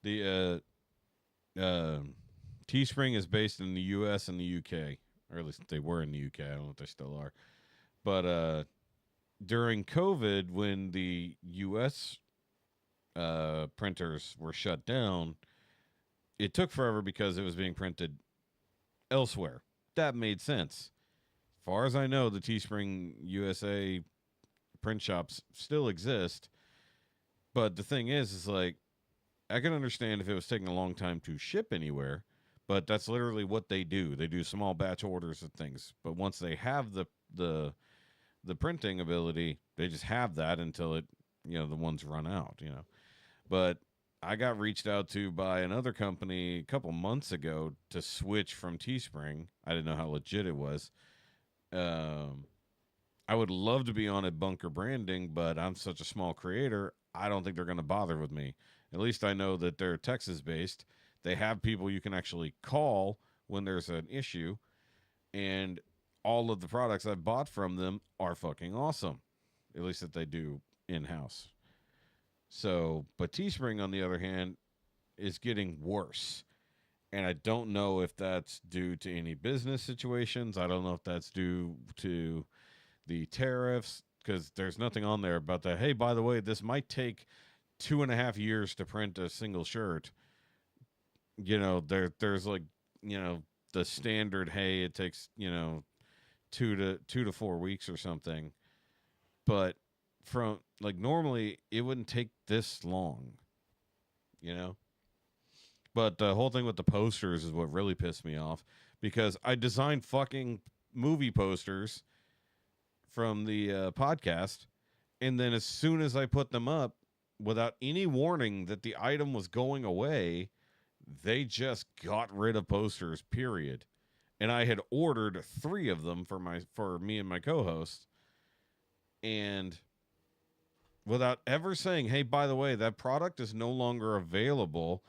The Teespring is based in the U.S. and the U.K., or at least they were in the U.K. I don't know if they still are. But during COVID, when the U.S. Printers were shut down, it took forever because it was being printed elsewhere. That made sense. As far as I know, the Teespring USA print shops still exist. But the thing is like, I can understand if it was taking a long time to ship anywhere, but that's literally what they do. They do small batch orders of things. But once they have the printing ability, they just have that until it, the ones run out, But I got reached out to by another company a couple months ago to switch from Teespring. I didn't know how legit it was. I would love to be on at Bunker Branding, but I'm such a small creator, I don't think they're going to bother with me. At least I know that they're Texas-based. They have people you can actually call when there's an issue, and all of the products I've bought from them are fucking awesome, at least that they do in-house. So, but Teespring, on the other hand, is getting worse. And I don't know if that's due to any business situations. I don't know if that's due to the tariffs, because there's nothing on there about that. Hey, by the way, this might take 2.5 years to print a single shirt. There's like, the standard, hey, it takes, 2 to 4 weeks or something. But from, like, normally it wouldn't take this long, But the whole thing with the posters is what really pissed me off, because I designed fucking movie posters from the podcast, and then as soon as I put them up, without any warning that the item was going away, they just got rid of posters, period. And I had ordered 3 of them for me and my co-host, and without ever saying, hey, by the way, that product is no longer available.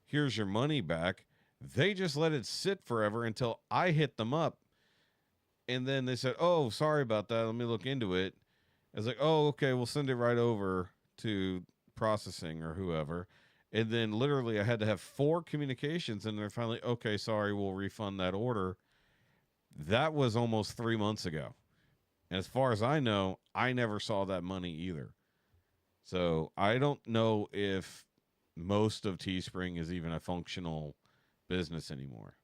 Here's your money back. They just let it sit forever until I hit them up. And then they said, oh, sorry about that. Let me look into it. I was like, oh, okay, we'll send it right over to processing or whoever. And then literally I had to have 4 communications, and they're finally, okay, sorry, we'll refund that order. That was almost 3 months ago. And as far as I know, I never saw that money either. So I don't know if most of Teespring is even a functional business anymore.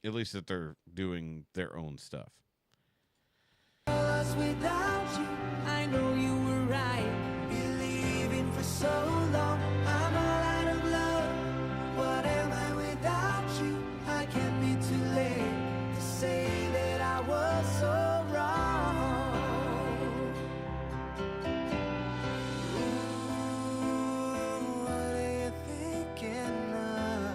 At least that they're doing their own stuff. Without you, I know you were right. Believing for so long, I'm all out of love. What am I without you? I can't be too late to say that I was so wrong. Ooh, what are you thinking of?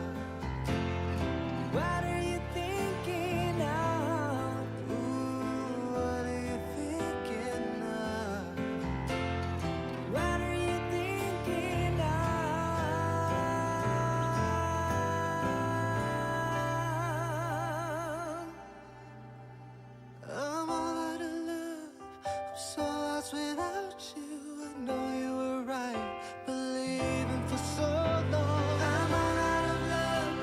What are you thinking of? Ooh, what are you thinking of? What are you thinking of? I'm all out of love. I'm so lost without you. I know you were right, believing for so long. I'm all out of love.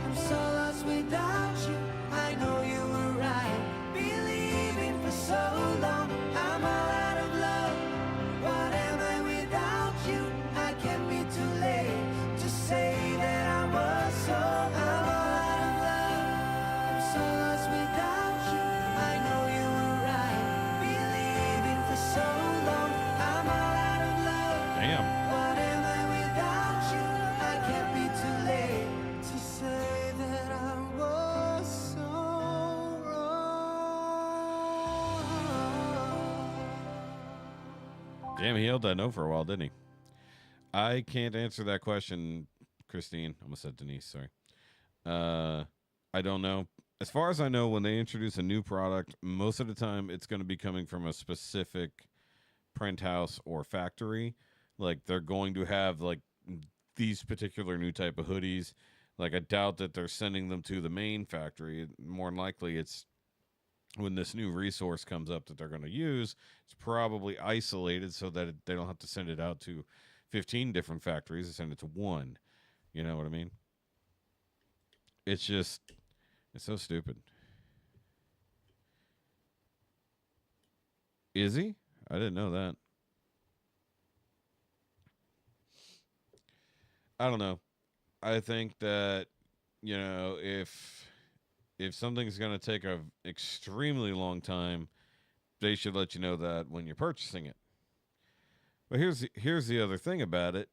I'm so lost without you. I know you were right, believing for so long. I'm all out of love. What am I without you? I can't be too late to say that I was so. I'm all out of love. I'm so lost without you. I know you were right, believing for so long. I'm all out of love. Damn. What am I without you? I can't be too late to say that I was so wrong. Damn, he held that note for a while, didn't he? I can't answer that question, Christine. I almost said Denise, sorry. I don't know. As far as I know, when they introduce a new product, most of the time it's going to be coming from a specific print house or factory. Like they're going to have like these particular new type of hoodies. Like I doubt that they're sending them to the main factory. More than likely it's when this new resource comes up that they're going to use, it's probably isolated so that they don't have to send it out to 15 different factories. They send it to one. You know what I mean? It's just, it's so stupid. Is he? I didn't know that. I don't know. I think that, you know, if something's going to take a extremely long time, they should let you know that when you're purchasing it. But here's the other thing about it.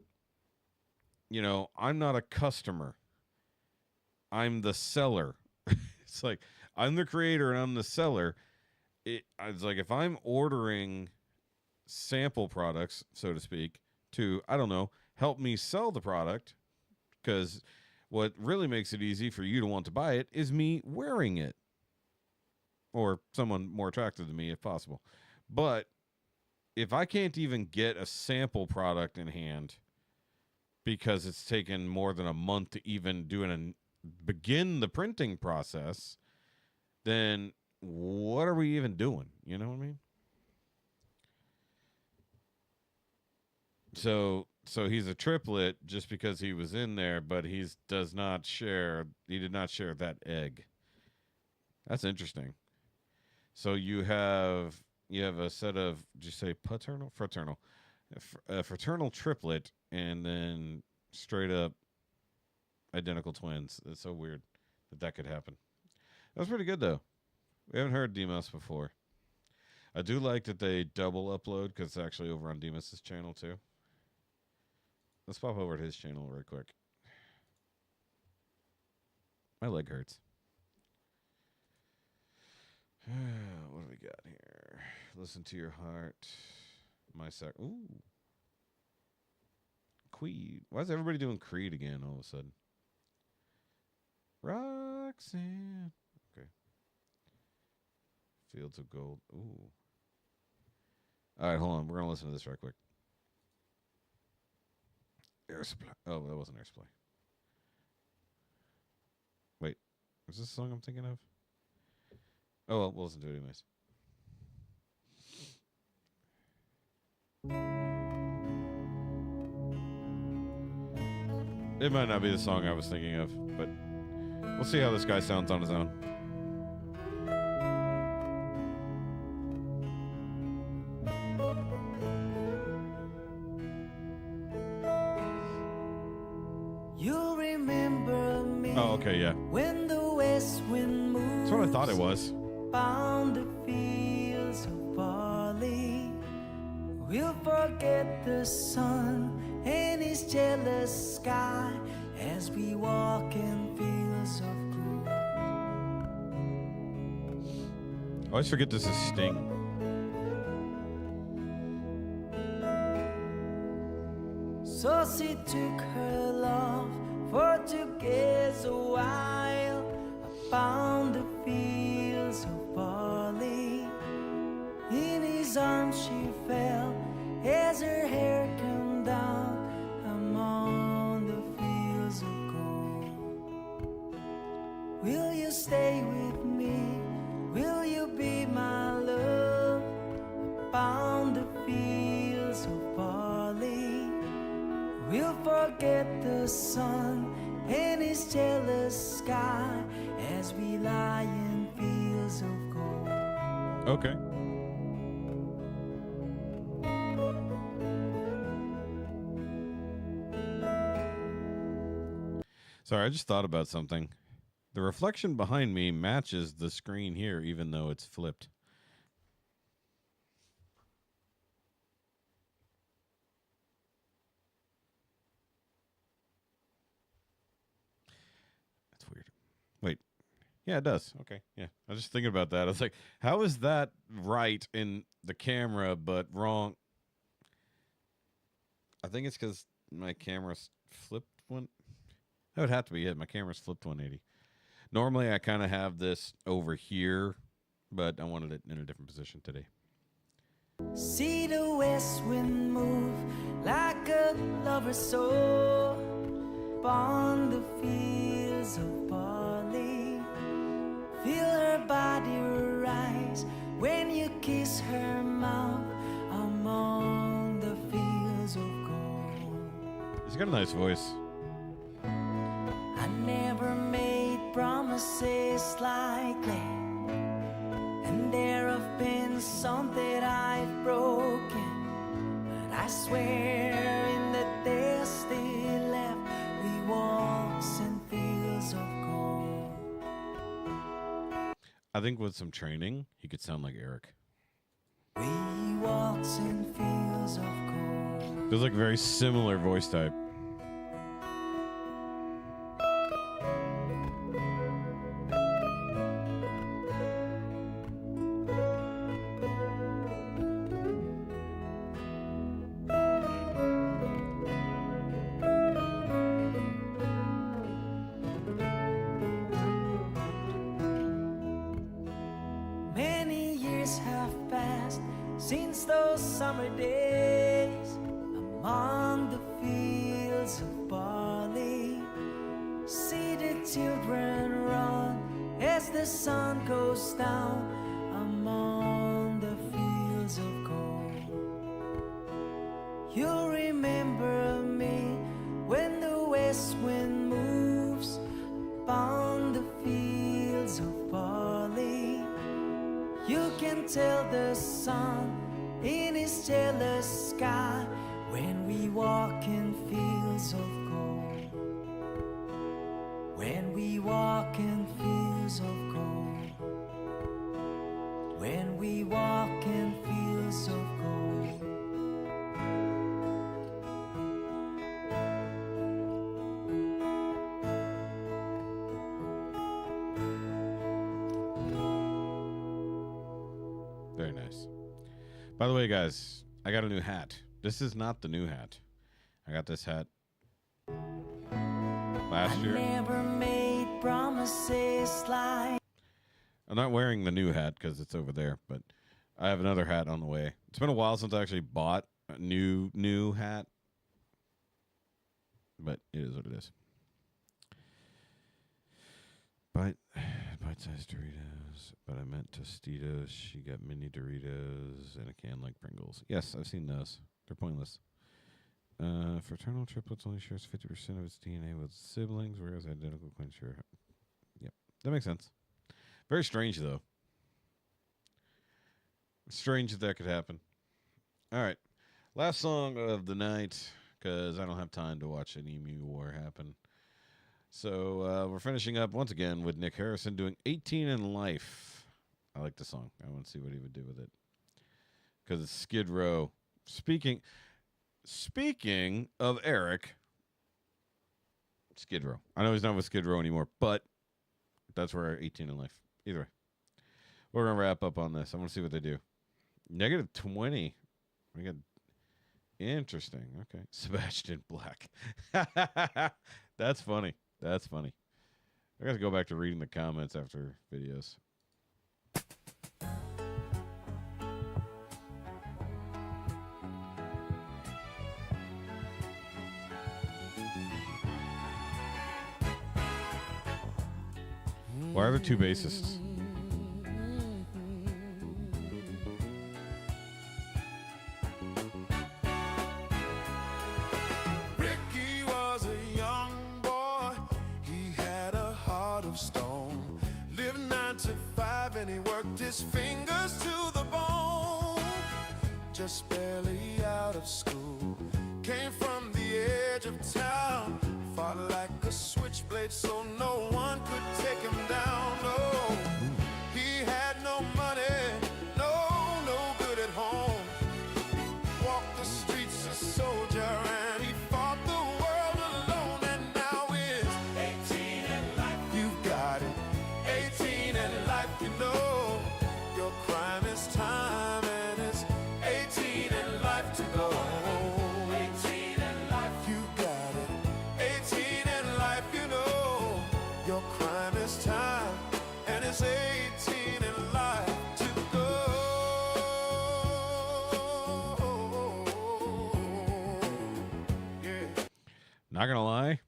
You know, I'm not a customer. I'm the seller. It's like I'm the creator and I'm the seller. It's like if I'm ordering sample products, so to speak, to, I don't know, help me sell the product, because what really makes it easy for you to want to buy it is me wearing it. Or someone more attractive than me if possible. But if I can't even get a sample product in hand because it's taken more than a month to even begin the printing process, then what are we even doing? You know what I mean? So he's a triplet just because he was in there, but he did not share that egg. That's interesting. So you have a set of, did you say fraternal, a fraternal triplet, and then straight up identical twins. It's so weird that could happen. That was pretty good though. We haven't heard D.M.S before. I do like that they double upload because it's actually over on D.M.S's channel too. Let's pop over to his channel real quick. My leg hurts. What do we got here? Listen to your heart. Ooh. Creed. Why is everybody doing Creed again all of a sudden? Roxanne. Okay. Fields of Gold. Ooh. All right, hold on. We're going to listen to this right quick. Air Supply. Oh, that wasn't Air Supply. Wait, is this the song I'm thinking of? Oh, well, we'll listen to it anyways. It might not be the song I was thinking of, but we'll see how this guy sounds on his own. You'll remember me. Oh, okay, yeah. When the west wind moves. That's what I thought it was. Bound the fields of barley. We'll forget the sun and his jealous sky as we walk in fields of gold. I always forget this is Sting. So she took her love for to gaze a while upon the fields of barley. In his arms she fell as her hair came down among the fields of gold. Will you stay with me? Will you be my love upon the fields of barley? We'll forget the sun and his jealous sky as we lie in fields of gold. Okay. Sorry, I just thought about something. The reflection behind me matches the screen here, even though it's flipped. That's weird. Wait. Yeah, it does. Okay. Yeah. I was just thinking about that. I was like, how is that right in the camera, but wrong? I think it's because my camera's flipped one. That would have to be it. My camera's flipped 180. Normally, I kind of have this over here, but I wanted it in a different position today. See the west wind move like a lover's soul upon the fields of barley. Feel her body rise when you kiss her mouth among the fields of gold. He's got a nice voice. I never made promises like that, and there have been some that I've broken, but I swear in the days still left we walks in fields of gold. I think with some training, he could sound like Eric. We walks in fields of gold. Feels like a very similar voice type. Many years have passed since those summer days among the fields of barley. See the children run as the sun goes down among the fields of gold. You'll remember me when the west wind moves upon the fields of barley. You can tell the sun in his jealous sky when we walk in fields of gold. When we walk in fields of gold. When we walk in fields of gold. Very nice. By the way, guys, I got a new hat. This is not the new hat. I got this hat last year. Never made promises like. I'm not wearing the new hat because it's over there, but I have another hat on the way. It's been a while since I actually bought a new hat. but it is what it is. Bite-sized Doritos, but I meant Tostitos. She got mini Doritos and a can like Pringles. Yes, I've seen those. They're pointless. Fraternal triplets only shares 50% of its DNA with siblings, whereas identical twins share. Yep, that makes sense. Very strange, though. Strange that could happen. All right, last song of the night, because I don't have time to watch an emu war happen. So we're finishing up once again with Nick Harrison doing 18 in Life. I like the song. I want to see what he would do with it. Because it's Skid Row. Speaking of Eric, Skid Row. I know he's not with Skid Row anymore, but that's where 18 in Life. Either way. We're going to wrap up on this. I want to see what they do. -20. We got interesting. Okay. Sebastian Black. That's funny. That's funny. I got to go back to reading the comments after videos. Why are there two bassists? Ricky was a young boy. He had a heart of stone. Lived 9 to 5 and he worked his fingers to the bone. Just barely out of school. Came from the edge of town. Fought like a switchblade so no one could take him down. No, he had no money, no good at home. Walked the streets a soldier and he fought the world alone. And now it's 18 in life. You've got it. 18 in life, you know. Your crime is time and it's 18 in life to go. 18 in life, you got it. 18 in life, you know. Your crime is time and it's 18 in life to go. Yeah. Not gonna lie,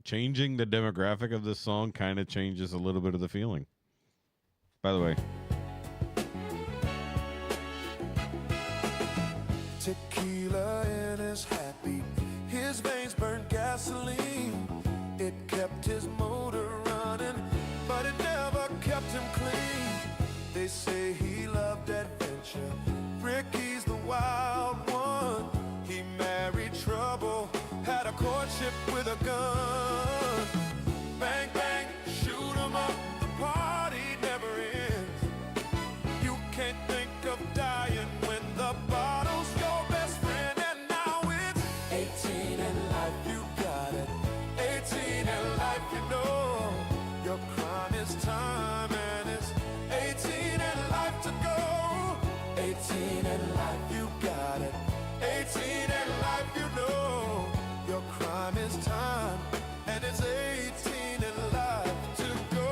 changing the demographic of this song kind of changes a little bit of the feeling. By the way, Tequila in his happy, his veins burned gasoline. It kept his motor running, but it never kept him clean. They say he loved adventure. Ricky's the wild one. He married trouble, had a courtship with a gun. Bang, bang, shoot 'em up, the party never ends. You can't think of dying when the bottle's your best friend. And now it's 18 in life, you got it. 18 in life, you know. Your crime is time and it's 18 in life to go. 18 in life, you got it. 18 in life, you know. Your crime is time and it's 18 in life to go.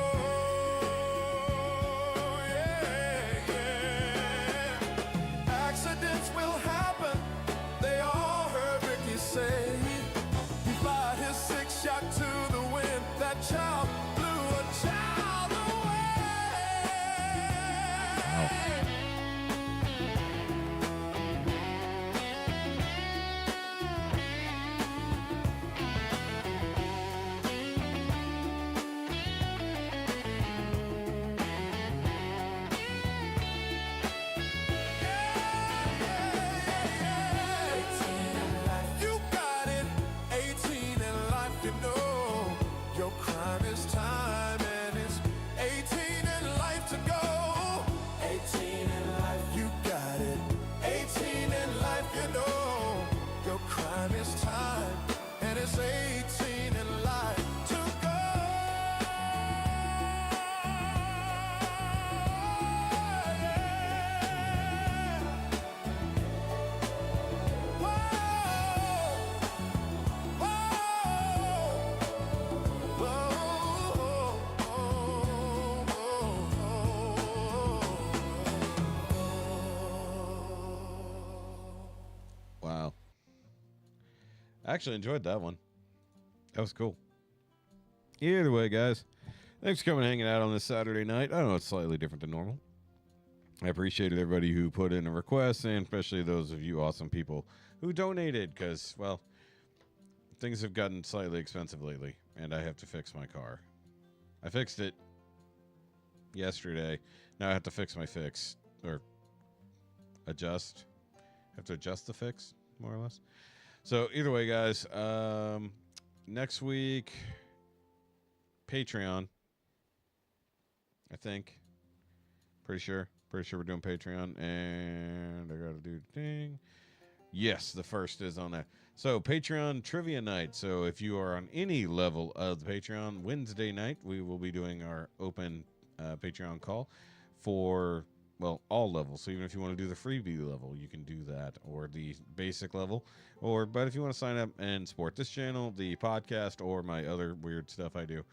Yeah, yeah. Accidents will happen, they all heard Ricky say. He fired his 6-shot to the wind. That child blew a child away. You got it. 18 in life, you know. Your crime is time and it's 18 in life to go. 18 in life, you got it. 18 in life, you know. Your crime is time and it's 18 in life to go. wow. I actually enjoyed that one. That was cool. Either way, guys, thanks for coming and hanging out on this Saturday night. I know it's slightly different than normal. I appreciated everybody who put in a request, and especially those of you awesome people who donated, because, well, things have gotten slightly expensive lately, and I have to fix my car. I fixed it yesterday. Now I have to fix my fix, or adjust. I have to adjust the fix, more or less. So either way, guys, next week, Patreon, I think. Pretty sure we're doing Patreon, and I gotta do the thing. Yes, the first is on that. So Patreon trivia night. So if you are on any level of the Patreon, Wednesday night we will be doing our open Patreon call for, well, all levels. So even if you want to do the freebie level, you can do that, or the basic level, but if you want to sign up and support this channel, the podcast, or my other weird stuff I do,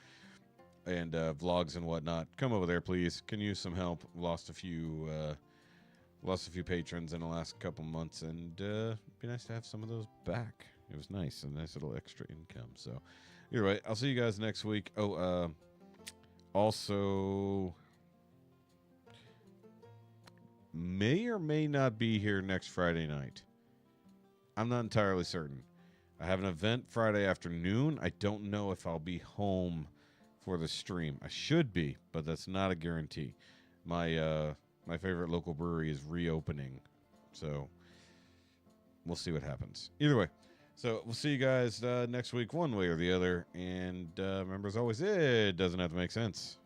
and vlogs and whatnot, come over there, please. Can use some help. Lost a few patrons in the last couple months, and it'd be nice to have some of those back. It was nice, a nice little extra income. So either way, I'll see you guys next week. Also, may or may not be here next Friday night. I'm not entirely certain. I have an event Friday afternoon. I don't know if I'll be home for the stream. I should be, but that's not a guarantee. My favorite local brewery is reopening, so we'll see what happens. Either way, so we'll see you guys next week, one way or the other. And remember, as always, it doesn't have to make sense.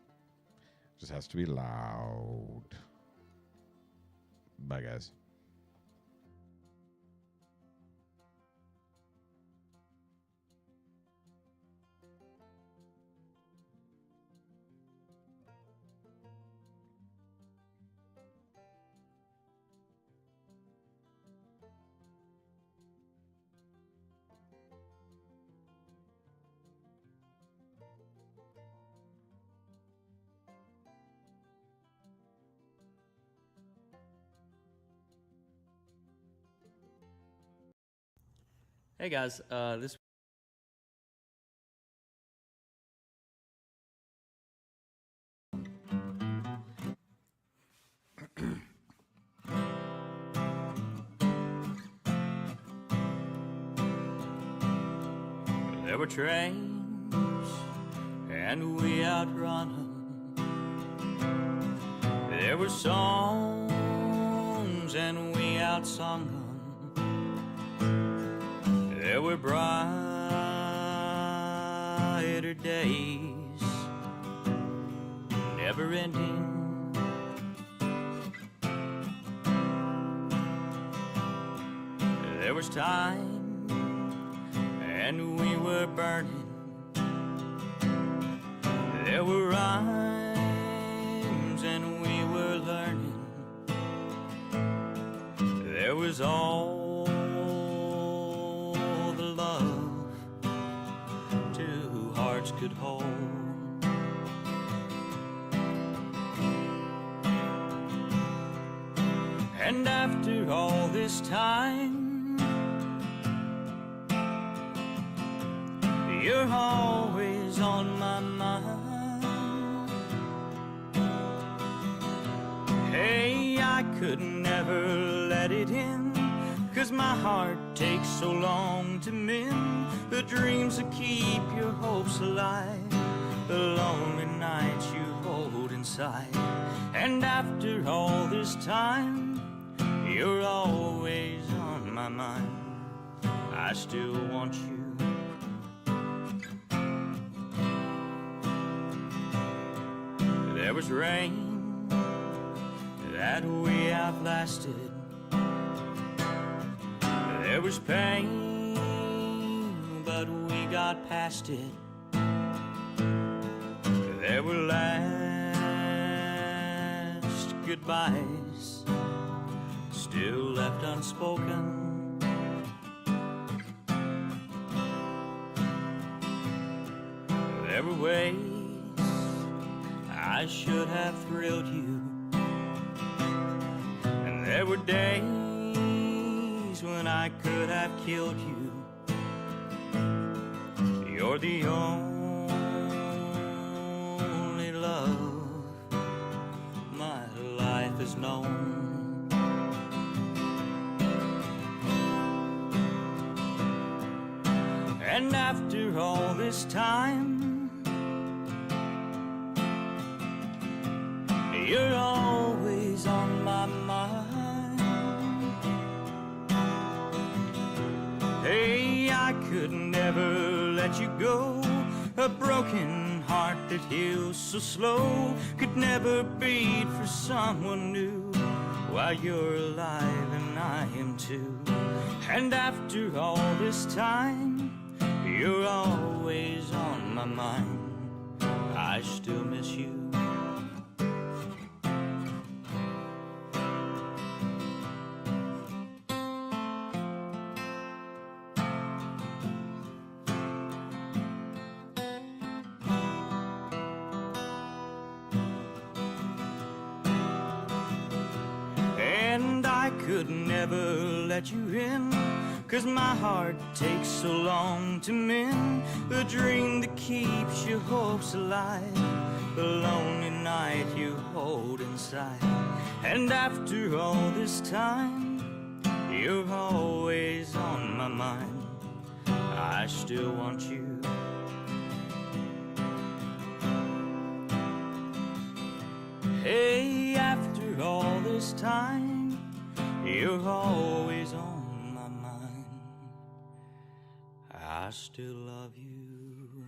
It just has to be loud. Bye, guys. Hey guys, this There were trains, and we outrun 'em. There were songs, and we outsung 'em. There were brighter days, never ending. There was time, and we were burning. There were rhymes, and we were learning. There was all the love two hearts could hold. And after all this time, you're always on my mind. Hey, I could never let it in, 'cause my heart takes so long to mend. The dreams that keep your hopes alive, the lonely nights you hold inside. And after all this time, you're always on my mind. I still want you. There was rain that we outlasted. There was pain, but we got past it. There were last goodbyes still left unspoken. There were ways I should have thrilled you, and there were days when I could have killed you. You're the only love my life has known. And after all this time, you're always on my mind. Hey, I could never let you go. A broken heart that heals so slow could never beat for someone new. While you're alive and I am too. And after all this time, you're always on my mind. I still miss you. And I could never let you in, 'cause my heart takes so long to mend. The dream that keeps your hopes alive, the lonely night you hold inside. And after all this time, you're always on my mind. I still want you. Hey, after all this time, you're always on my mind. I still love you.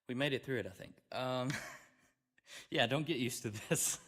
We made it through it, I think. Yeah, don't get used to this.